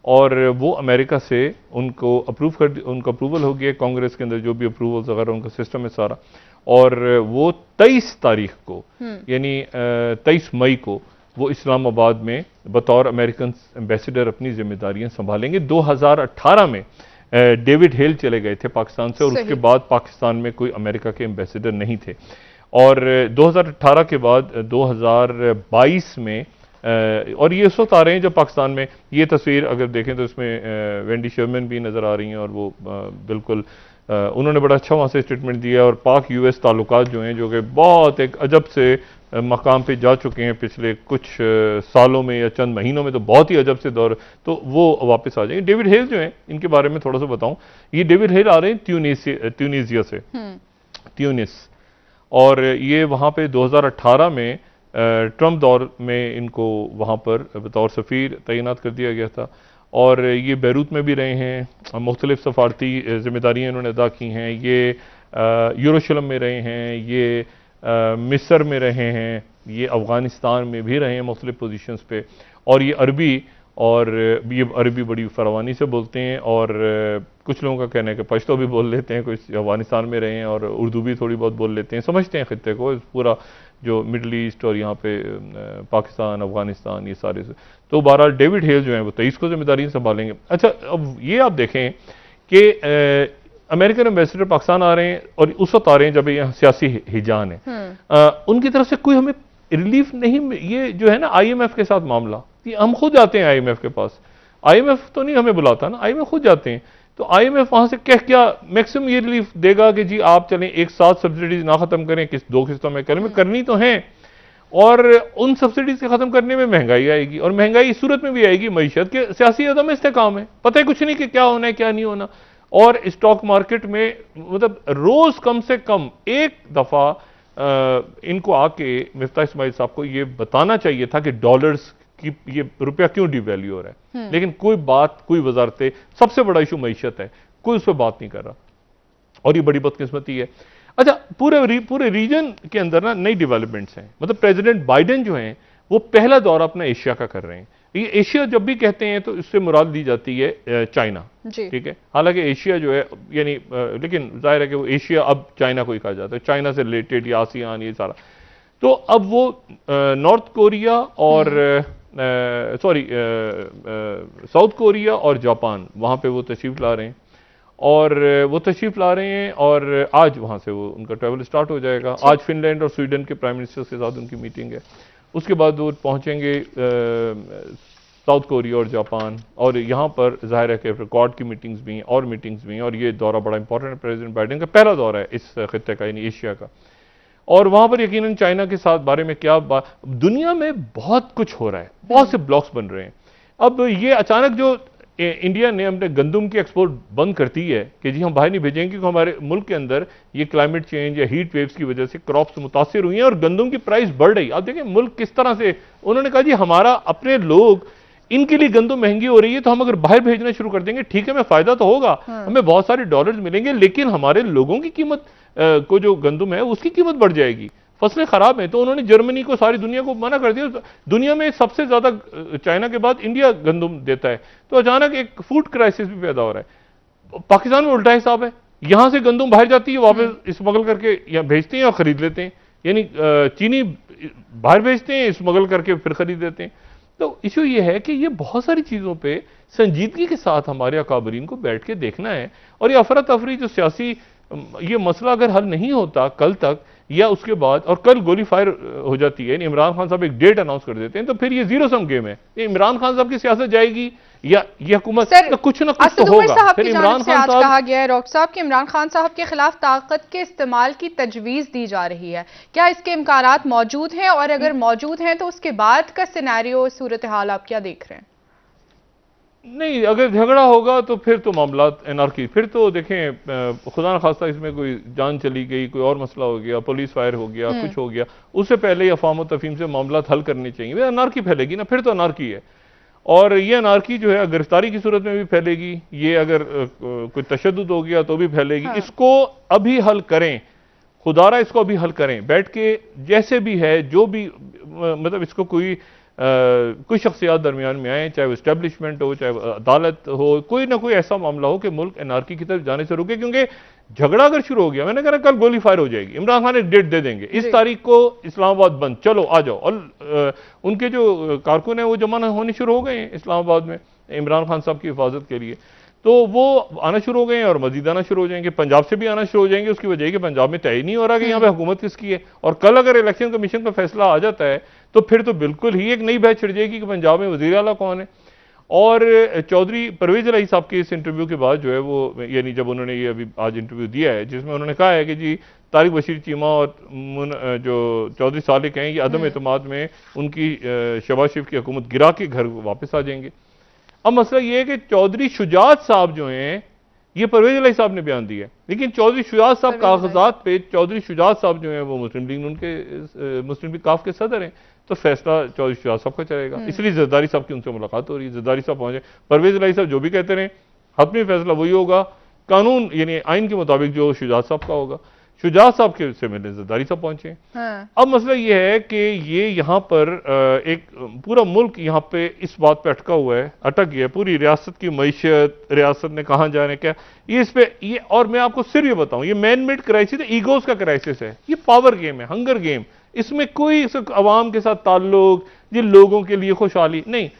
और वो अमेरिका से उनका अप्रूवल हो गया कांग्रेस के अंदर, जो भी अप्रूवल वगैरह उनका सिस्टम है सारा, और वो 23 तारीख को यानी 23 मई को वो इस्लामाबाद में बतौर अमेरिकन एम्बेसडर अपनी जिम्मेदारियां संभालेंगे। 2018 में डेविड हेल चले गए थे पाकिस्तान से, और उसके बाद पाकिस्तान में कोई अमेरिका के एम्बेसडर नहीं थे, और 2018 के बाद 2022 में और ये उस वक्त आ रहे हैं जब पाकिस्तान में ये तस्वीर अगर देखें तो इसमें वेंडी शर्मन भी नज़र आ रही हैं और वो बिल्कुल उन्होंने बड़ा अच्छा वहाँ से स्टेटमेंट दिया। और पाक यूएस ताल्लुकात जो हैं जो कि बहुत एक अजब से मकाम पे जा चुके हैं पिछले कुछ सालों में या चंद महीनों में, तो बहुत ही अजब से दौर, तो वो वापस आ जाएंगे। डेविड हेल जो हैं इनके बारे में थोड़ा सा बताऊं, ये डेविड हेल आ रहे हैं ट्यूनीसिया से, ट्यूनिस, और ये वहाँ पे 2018 में ट्रंप दौर में इनको वहाँ पर बतौर सफ़ीर तैनात कर दिया गया था। और ये बैरूत में भी रहे हैं, मुख्तलिफ सफारती जिम्मेदारियाँ इन्होंने अदा की हैं। ये यरूशलेम में रहे हैं, ये मिस्र में रहे हैं, ये अफ़गानिस्तान में भी रहे हैं मुख्तलिफ पोजीशंस पे। और ये अरबी बड़ी फरावानी से बोलते हैं, और कुछ लोगों का कहना है कि पश्तो भी बोल लेते हैं, कुछ अफगानिस्तान में रहे हैं और उर्दू भी थोड़ी बहुत बोल लेते हैं, समझते हैं खित्ते को, पूरा जो मिडल ईस्ट और यहाँ पे पाकिस्तान, अफगानिस्तान, ये सारे से। तो बहरहाल डेविड हेल जो है वो 23 को जिम्मेदारी संभालेंगे। अच्छा, अब ये आप देखें कि अमेरिकन एम्बेसडर पाकिस्तान आ रहे हैं और उस वक्त आ रहे हैं जब यहाँ सियासी हिजान है, उनकी तरफ से कोई हमें रिलीफ नहीं। ये जो है ना IMF के साथ मामला, हम खुद जाते हैं IMF के पास, IMF तो नहीं हमें बुलाता ना, IMF खुद जाते हैं। तो IMF वहां से क्या मैक्सिमम ये रिलीफ देगा कि जी आप चलें एक साथ सब्सिडीज ना खत्म करें, 2 किस्तों में करें, करनी तो है। और उन सब्सिडीज के खत्म करने में महंगाई आएगी, और महंगाई इस सूरत में भी आएगी मईशत के सियासी अदम इस्तेकाम है, पता है कुछ नहीं कि क्या होना है क्या नहीं होना। और स्टॉक मार्केट में मतलब रोज कम से कम एक दफा इनको आके मिफ्ताह इस्माइल साहब को ये बताना चाहिए था कि डॉलर्स कि ये रुपया क्यों डिवैल्यू हो रहा है, लेकिन कोई वजारतें, सबसे बड़ा इशू मईशत है, कोई उस पर बात नहीं कर रहा, और ये बड़ी बदकिस्मती है। अच्छा, पूरे रीजन के अंदर ना नई डेवलपमेंट्स हैं, मतलब प्रेसिडेंट बाइडेन जो हैं वो पहला दौरा अपना एशिया का कर रहे हैं। ये एशिया जब भी कहते हैं तो इससे मुराद ली जाती है चाइना, ठीक है। हालांकि एशिया जो है यानी लेकिन जाहिर है कि वो एशिया अब चाइना को ही कहा जाता है, चाइना से रिलेटेड या आसियान ये सारा। तो अब वो नॉर्थ कोरिया और साउथ कोरिया और जापान वहाँ पे वो तशरीफ ला रहे हैं, और वो तशरीफ ला रहे हैं, और आज वहाँ से वो उनका ट्रैवल स्टार्ट हो जाएगा। आज फिनलैंड और स्वीडन के प्राइम मिनिस्टर्स के साथ उनकी मीटिंग है, उसके बाद वो पहुँचेंगे साउथ कोरिया और जापान, और यहाँ पर जाहिर है कि रिकॉर्ड की मीटिंग्स भी हैं और मीटिंग्स भी हैं, और ये दौरा बड़ा इंपॉर्टेंट है, प्रेसिडेंट बाइडेन का पहला दौरा है इस खित्ते का यानी एशिया का। और वहां पर यकीनन चाइना के साथ बारे में क्या दुनिया में बहुत कुछ हो रहा है, बहुत से ब्लॉक्स बन रहे हैं। अब ये अचानक जो इंडिया ने अपने गंदम की एक्सपोर्ट बंद करती है कि जी हम बाहर नहीं भेजेंगे क्योंकि हमारे मुल्क के अंदर ये क्लाइमेट चेंज या हीट वेव्स की वजह से क्रॉप्स मुतासिर हुई हैं और गंदम की प्राइस बढ़ रही। आप देखें मुल्क किस तरह से, उन्होंने कहा जी हमारा अपने लोग, इनके लिए गंदम महंगी हो रही है, तो हम अगर बाहर भेजना शुरू कर देंगे, ठीक है हमें फायदा तो होगा, हमें बहुत सारे डॉलर्स मिलेंगे, लेकिन हमारे लोगों की कीमत को जो गंदम है उसकी कीमत बढ़ जाएगी, फसलें खराब हैं। तो उन्होंने जर्मनी को, सारी दुनिया को मना कर दिया। दुनिया में सबसे ज्यादा चाइना के बाद इंडिया गंदम देता है, तो अचानक एक फूड क्राइसिस भी पैदा हो रहा है। पाकिस्तान में उल्टा हिसाब है, यहां से गंदम बाहर जाती है, वापस स्मगल करके या भेजते हैं या खरीद लेते हैं, यानी चीनी बाहर भेजते हैं, स्मगल करके फिर खरीद लेते हैं। तो इशू ये है कि ये बहुत सारी चीजों पे संजीदगी के साथ हमारे अकाबरीन को बैठ के देखना है, और ये अफरा तफरी जो सियासी ये मसला अगर हल नहीं होता कल तक या उसके बाद, और कल गोली फायर हो जाती है, इमरान खान साहब एक डेट अनाउंस कर देते हैं, तो फिर ये जीरो सम गेम है। इमरान खान साहब की सियासत जाएगी या ये हुकूमत, तो कुछ ना कुछ तो होगा। फिर इमरान खान साहब, कहा गया है डॉक्टर साहब कि इमरान खान साहब के खिलाफ ताकत के इस्तेमाल की तजवीज दी जा रही है, क्या इसके इम्कानात मौजूद हैं, और अगर मौजूद हैं तो उसके बाद का सिनेरियो, सूरत हाल आप क्या देख रहे हैं? नहीं, अगर झगड़ा होगा तो फिर तो मामला एनार्की, फिर तो देखें खुदा न खास्ता इसमें कोई जान चली गई, कोई और मसला हो गया, पुलिस फायर हो गया, कुछ हो गया, उससे पहले ही अफवाम तफहीम से मामला हल करने चाहिए। अनार्की फैलेगी ना, फिर तो अनार्की है, और ये अनार्की जो है गिरफ्तारी की सूरत में भी फैलेगी, ये अगर कोई तशद्दुद हो गया तो भी फैलेगी। इसको अभी हल करें, खुदारा इसको अभी हल करें बैठ के, जैसे भी है जो भी, मतलब इसको कोई शख्सियात दरमियान में आए, चाहे वो इस्टेब्लिशमेंट हो, चाहे अदालत हो, कोई ना कोई ऐसा मामला हो कि मुल्क एनार्की की तरफ जाने से रुके। क्योंकि झगड़ा अगर शुरू हो गया, मैंने कहा कल गोली फायर हो जाएगी, इमरान खान एक डेट दे देंगे, इस तारीख को इस्लामाबाद बंद, चलो आ जाओ, और उनके जो कारकुन है वो जमा होने शुरू हो गए हैं इस्लामाबाद में इमरान खान साहब की हिफाजत के लिए, तो वो आना शुरू हो गए हैं और मजीद आना शुरू हो जाएंगे, पंजाब से भी आना शुरू हो जाएंगे। उसकी वजह कि पंजाब में तय नहीं हो रहा कि यहाँ पे हुकूमत किसकी है, और कल अगर इलेक्शन कमीशन का फैसला आ जाता है तो फिर तो बिल्कुल ही एक नई बहस छिड़ जाएगी कि पंजाब में वज़ीर आला कौन है। और चौधरी परवेज इलाही साहब के इस इंटरव्यू के बाद जो है वो, यानी जब उन्होंने ये अभी आज इंटरव्यू दिया है जिसमें उन्होंने कहा है कि जी तारिक बशीर चीमा और जो चौधरी सालिक हैं ये अदम एतमाद में उनकी शहबाज शरीफ की हुकूमत गिरा के घर वापस आ जाएंगे। अब मसला ये है कि चौधरी शुजात साहब जो हैं, ये परवेज इलाही साहब ने बयान दिया है, लेकिन चौधरी शुजात साहब कागजात पे चौधरी शुजात साहब जो हैं वो मुस्लिम लीग उनके मुस्लिम लीग काफ के सदर हैं, तो फैसला चौधरी शुजात साहब का चलेगा। इसलिए जरदारी साहब की उनसे मुलाकात हो रही है, जरदारी साहब पहुंचे, परवेज इलाही साहब जो भी कहते रहे, हतमी फैसला वही होगा, कानून यानी आइन के मुताबिक जो शुजात साहब का होगा। शुजात साहब के से मिलने जरदारी साहब पहुंचे। हाँ। अब मसला ये है कि ये यहाँ पर एक पूरा मुल्क यहाँ पे इस बात पे अटका हुआ है, अटक गया है, पूरी रियासत की मईशत, रियासत ने कहाँ जाने क्या, ये इस पे ये, और मैं आपको सिर्फ ये बताऊं, ये मैन मेड क्राइसिस, ईगोज का क्राइसिस है, ये पावर गेम है, हंगर गेम, इसमें कोई अवाम के साथ ताल्लुक, ये लोगों के लिए खुशहाली नहीं,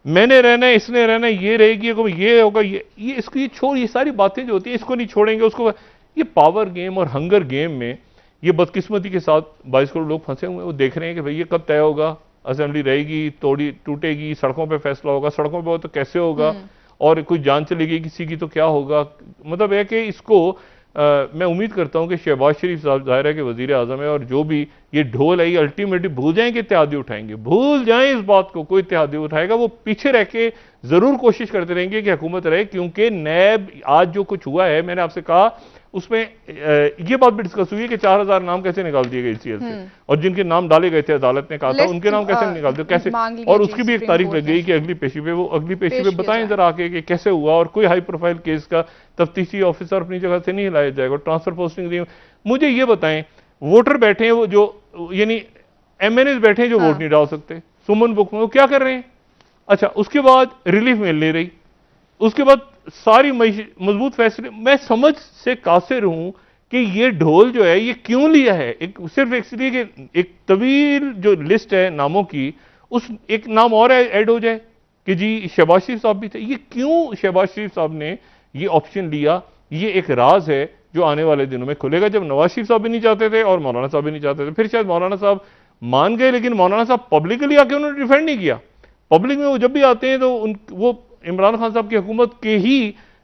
मैंने रहना है, इसने रहना है, ये रहेगी, ये होगा, ये इसको, ये छोड़, ये सारी बातें जो होती है इसको नहीं छोड़ेंगे उसको, ये पावर गेम और हंगर गेम में ये बदकिस्मती के साथ 22 करोड़ लोग फंसे हुए हैं। वो देख रहे हैं कि भाई ये कब तय होगा, असेंबली रहेगी, तोड़ी टूटेगी, सड़कों पे फैसला होगा, सड़कों पे हो तो कैसे होगा, और कोई जान चलेगी किसी की तो क्या होगा। मतलब है कि इसको मैं उम्मीद करता हूं कि शहबाज शरीफ साहब जाहिर है कि वजीर आजम है, और जो भी ये ढोल है ये अल्टीमेटली भूल जाएं कि इत्तेहादी उठाएंगे, भूल जाएं इस बात को, कोई इत्तेहादी उठाएगा वो पीछे रह के जरूर कोशिश करते रहेंगे कि हुकूमत रहे, क्योंकि नैब आज जो कुछ हुआ है, मैंने आपसे कहा उसमें ये बात भी डिस्कस हुई है कि 4000 नाम कैसे निकाल दिए गए सीएल से, और जिनके नाम डाले गए थे अदालत ने कहा था उनके नाम कैसे निकाल दिए, कैसे, और उसकी भी एक तारीख लग गई कि अगली पेशी पे, वो अगली पेशी पे बताएं जरा आके कि कैसे हुआ, और कोई हाई प्रोफाइल केस का तफ्तीशी ऑफिसर अपनी जगह से नहीं हिलाया जाएगा, ट्रांसफर पोस्टिंग दी। मुझे ये बताएं, वोटर बैठे हैं वो जो यानी एमएनएस बैठे हैं जो वोट नहीं डाल सकते, सुमन बुक में वो क्या कर रहे हैं? अच्छा, उसके बाद रिलीफ मिल नहीं रही, उसके बाद सारी मजबूत फैसले, मैं समझ से कासिर हूं कि ये ढोल जो है ये क्यों लिया है, एक सिर्फ इसलिए कि एक तवील जो लिस्ट है नामों की, उस एक नाम और ऐड हो जाए कि जी शहबाज शरीफ साहब भी थे। ये क्यों शहबाज शरीफ साहब ने ये ऑप्शन लिया, ये एक राज है जो आने वाले दिनों में खुलेगा। जब नवाज शरीफ साहब भी नहीं चाहते थे और मौलाना साहब भी नहीं चाहते थे, फिर शायद मौलाना साहब मान गए, लेकिन मौलाना साहब पब्लिकली आके उन्होंने डिफेंड नहीं किया। पब्लिक में वो जब भी आते हैं तो वो इमरान खान साहब की हुकूमत के ही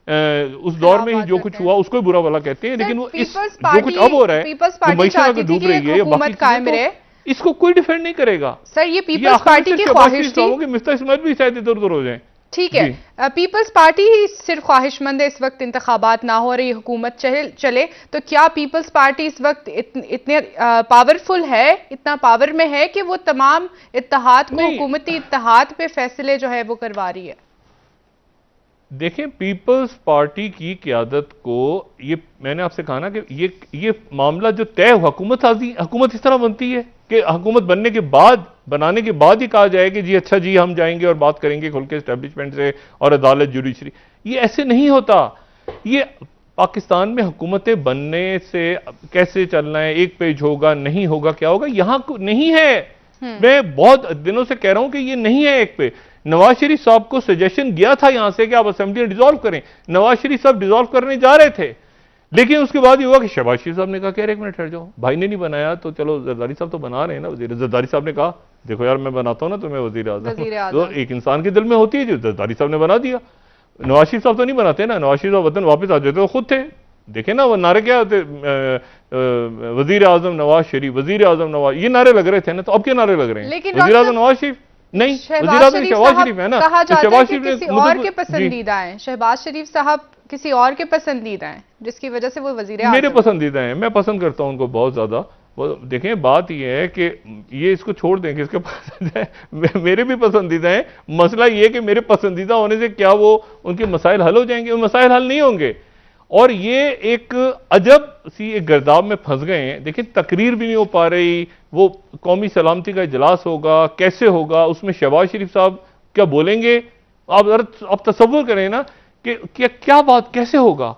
उस दौर में ही जो कुछ हुआ उसको बुरा भला कहते हैं, लेकिन वो इस जो कुछ अब हो रहा है, जो डूब रही है, बाकी इसको कोई डिफेंड नहीं करेगा। सर ये पीपल्स पार्टी की ख्वाहिश थी, मिफ्ता इस्माइल भी शायद इधर उधर हो जाए। ठीक है, पीपल्स पार्टी ही सिर्फ ख्वाहिशमंद है इस वक्त इंतखाबात ना हो रही हुकूमत चले, तो क्या पीपल्स पार्टी इस वक्त इतने पावरफुल है, इतना पावर में है कि वो तमाम इत्तेहाद को, हुकूमती इत्तेहाद पे फैसले जो है वो करवा रही है? देखें, पीपल्स पार्टी की क़यादत को, ये मैंने आपसे कहा ना कि ये मामला जो तय हुकूमत इस तरह बनती है कि हुकूमत बनने के बाद, बनाने के बाद ही कहा जाए कि जी अच्छा जी हम जाएंगे और बात करेंगे खुल के एस्टेब्लिशमेंट से और अदालत जुडिशरी। ये ऐसे नहीं होता। ये पाकिस्तान में हुकूमतें बनने से कैसे चलना है, एक पेज होगा, नहीं होगा, क्या होगा, यहां नहीं है। मैं बहुत दिनों से कह रहा हूं कि ये नहीं है एक पे। नवाज शरीफ साहब को सजेशन गया था यहां से कि आप असेंबली डिसॉल्व करें, नवाज शरीफ साहब डिसॉल्व करने जा रहे थे, लेकिन उसके बाद ये हुआ कि शहबाज शरीफ साहब ने कहा कि यार एक मिनट ठहर जाओ, भाई ने नहीं बनाया तो चलो जरदारी साहब तो बना रहे हैं ना वजीर। जरदारी साहब ने कहा देखो यार मैं बनाता हूं ना, तो मैं वजीर आज़म, तो एक इंसान के दिल में होती है, जो जरदारी साहब ने बना दिया। नवाज शरीफ साहब तो नहीं बनाते ना, नवाज शरीफ साहब वतन वापस आ जाते वो खुद थे, देखे ना वो नारे क्या होते, वजीर आजम नवाज शरीफ, वजीर आजम नवाज, ये नारे लग रहे थे ना, तो अब क्या नारे लग रहे हैं? वजीर आजम नवाज शरीफ नहीं, वजीर आजम शहबाज शरीफ है ना, शहबाज शरीफ किसी और के पसंदीदा हैं, शहबाज शरीफ साहब किसी और के पसंदीदा हैं, जिसकी वजह से वो वजीर आजम मेरे पसंदीदा हैं, मैं पसंद करता हूं उनको बहुत ज्यादा। वो देखें, बात ये है कि ये इसको छोड़ दें, किसके पसंद है, मेरे भी पसंदीदा है। मसला ये है कि मेरे पसंदीदा होने से क्या वो उनके मसाइल हल हो जाएंगे? वो मसाइल हल नहीं होंगे, और ये एक अजब सी एक गर्दाब में फंस गए हैं। देखिए, तकरीर भी नहीं हो पा रही, वो कौमी सलामती का इजलास होगा, कैसे होगा, उसमें शहबाज शरीफ साहब क्या बोलेंगे? आप तसव्वुर करें ना कि क्या बात कैसे होगा।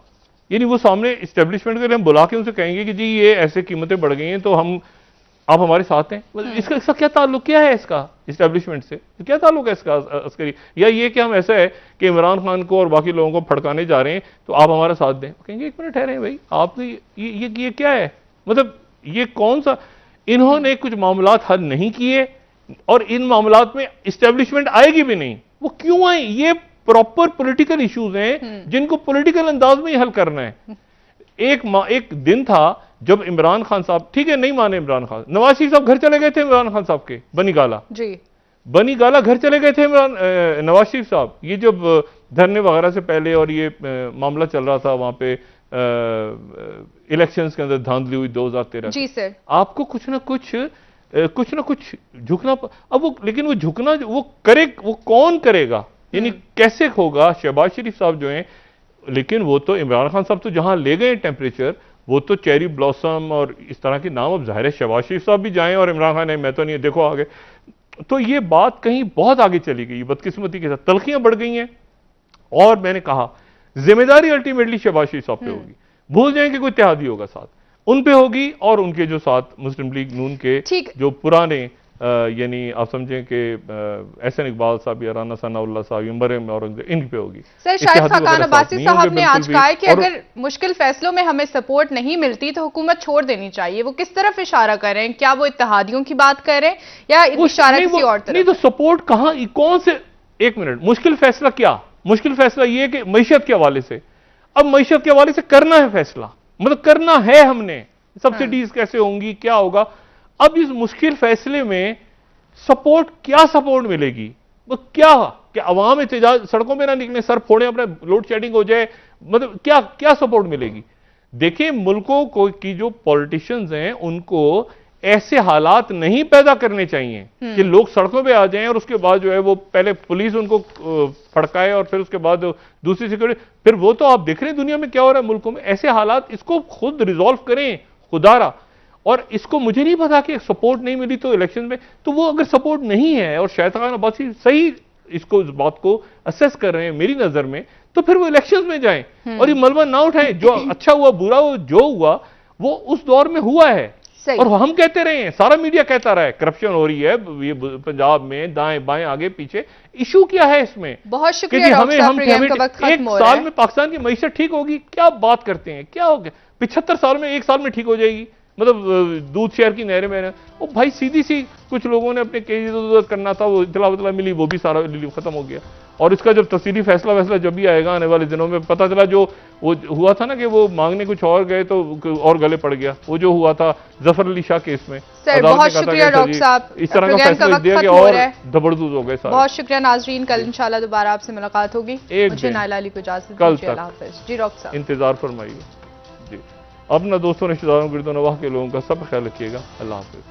यानी वो सामने इस्टेब्लिशमेंट के लिए हम बुला के उनसे कहेंगे कि जी ये ऐसे कीमतें बढ़ गई हैं तो आप हमारे साथ हैं। इसका क्या ताल्लुक क्या है इसका इस्टेब्लिशमेंट से? क्या ताल्लुक है इसका अस्करी? या ये कि हम ऐसा है कि इमरान खान को और बाकी लोगों को फड़काने जा रहे हैं तो आप हमारा साथ दें? कहेंगे एक मिनट ठहरे भाई, आप ये क्या है? मतलब ये कौन सा, इन्होंने कुछ मामलात हल नहीं किए, और इन मामलात में इस्टेब्लिशमेंट आएगी भी नहीं। वो क्यों आए? ये प्रॉपर पॉलिटिकल इश्यूज हैं जिनको पॉलिटिकल अंदाज में ही हल करना है। एक दिन था जब इमरान खान साहब, ठीक है नहीं माने इमरान खान, नवाज शरीफ साहब घर चले गए थे इमरान खान साहब के बनी गाला जी, बनी गाला घर चले गए थे नवाज शरीफ साहब। ये जब धरने वगैरह से पहले और ये मामला चल रहा था वहां पे इलेक्शंस के अंदर धांधली हुई 2013 जी सर, आपको कुछ ना कुछ झुकना। अब वो, लेकिन वो झुकना वो कौन करेगा, यानी कैसे होगा? शहबाज शरीफ साहब जो हैं, लेकिन वो तो इमरान खान साहब तो जहां ले गए टेम्परेचर, वो तो चेरी ब्लॉसम और इस तरह के नाम। अब जाहिर है शहबाज शरीफ साहब भी जाएं और इमरान खान नहीं, मैं तो नहीं, देखो आगे। तो ये बात कहीं बहुत आगे चली गई बदकिस्मती के साथ, तलखियां बढ़ गई हैं। और मैंने कहा जिम्मेदारी अल्टीमेटली शहबाज शरीफ साहब पे होगी। भूल जाएं कि कोई इत्तेहादी होगा साथ, उन पे होगी, और उनके जो साथ मुस्लिम लीग नून के जो पुराने यानी आप समझें कि एहसन इकबाल साहब या राना सनाउल्लाह साहब, मरियम औरंगजेब, इन पे होगी। सर शाहिद खाकान अब्बासी साहब ने आज कहा है कि अगर मुश्किल फैसलों में हमें सपोर्ट नहीं मिलती तो हुकूमत छोड़ देनी चाहिए। वो किस तरफ इशारा कर रहे हैं? क्या वो इत्तेहादियों की बात कर रहे हैं या इशारा किसी और तरफ? नहीं तो सपोर्ट कहां, कौन से, एक मिनट, मुश्किल फैसला क्या? मुश्किल फैसला ये कि मईशत के हवाले से, अब मईशत के हवाले से करना है फैसला, मतलब करना है हमने, सब्सिडीज कैसे होंगी, क्या होगा। अब इस मुश्किल फैसले में सपोर्ट, क्या सपोर्ट मिलेगी? वो क्या अवाम एहतजाज, सड़कों में ना निकले, सर फोड़े, अपने लोड शेडिंग हो जाए, मतलब क्या सपोर्ट मिलेगी? देखिए मुल्कों को की जो पॉलिटिशियंस हैं उनको ऐसे हालात नहीं पैदा करने चाहिए कि लोग सड़कों पे आ जाएं और उसके बाद जो है वो पहले पुलिस उनको फड़काए और फिर उसके बाद दूसरी सिक्योरिटी। फिर वो तो आप देख रहे हैं दुनिया में क्या हो रहा है मुल्कों में, ऐसे हालात। इसको खुद रिजॉल्व करें खुदारा। और इसको मुझे नहीं पता कि सपोर्ट नहीं मिली तो इलेक्शन में, तो वो अगर सपोर्ट नहीं है और शाहिद खान अब्बासी सही इसको, इस बात को असेस कर रहे हैं मेरी नजर में, तो फिर वो इलेक्शंस में जाएं और ये मलबा ना उठाएं। जो अच्छा हुआ बुरा हुआ जो हुआ वो उस दौर में हुआ है, और हम कहते रहे हैं, सारा मीडिया कहता रहा है करप्शन हो रही है ये पंजाब में, दाएं बाएं आगे पीछे। इशू क्या है इसमें? बहुत शुक्रिया हमें एक साल में पाकिस्तान की मईशत ठीक होगी, क्या बात करते हैं? क्या हो गया 75 साल में, एक साल में ठीक हो जाएगी? मतलब दूध शहर की नहरें में, वो भाई सीधी सी, कुछ लोगों ने अपने केस करना था, वो इतला बतला मिली, वो भी सारा खत्म हो गया। और इसका जब तफसीली फैसला जब भी आएगा आने वाले दिनों में, पता चला जो वो हुआ था ना कि वो मांगने कुछ और गए तो और गले पड़ गया, वो जो हुआ था जफर अली शाह केस में। सर बहुत शुक्रिया डॉक्टर साहब, इस तरह का फैसला दिया कि और धबड़दूज हो गए। बहुत शुक्रिया नाजरीन, कल इंशाल्लाह दोबारा आपसे मुलाकात होगी। मुझे नाइला अली को इजाजत दीजिए, अल्लाह हाफिज। जी डॉक्टर साहब इंतजार फरमाइए जी, अपना दोस्तों रिश्तेदारों गिरदोनवाह के लोगों का सब ख्याल रखिएगा। अल्लाह हाफिज।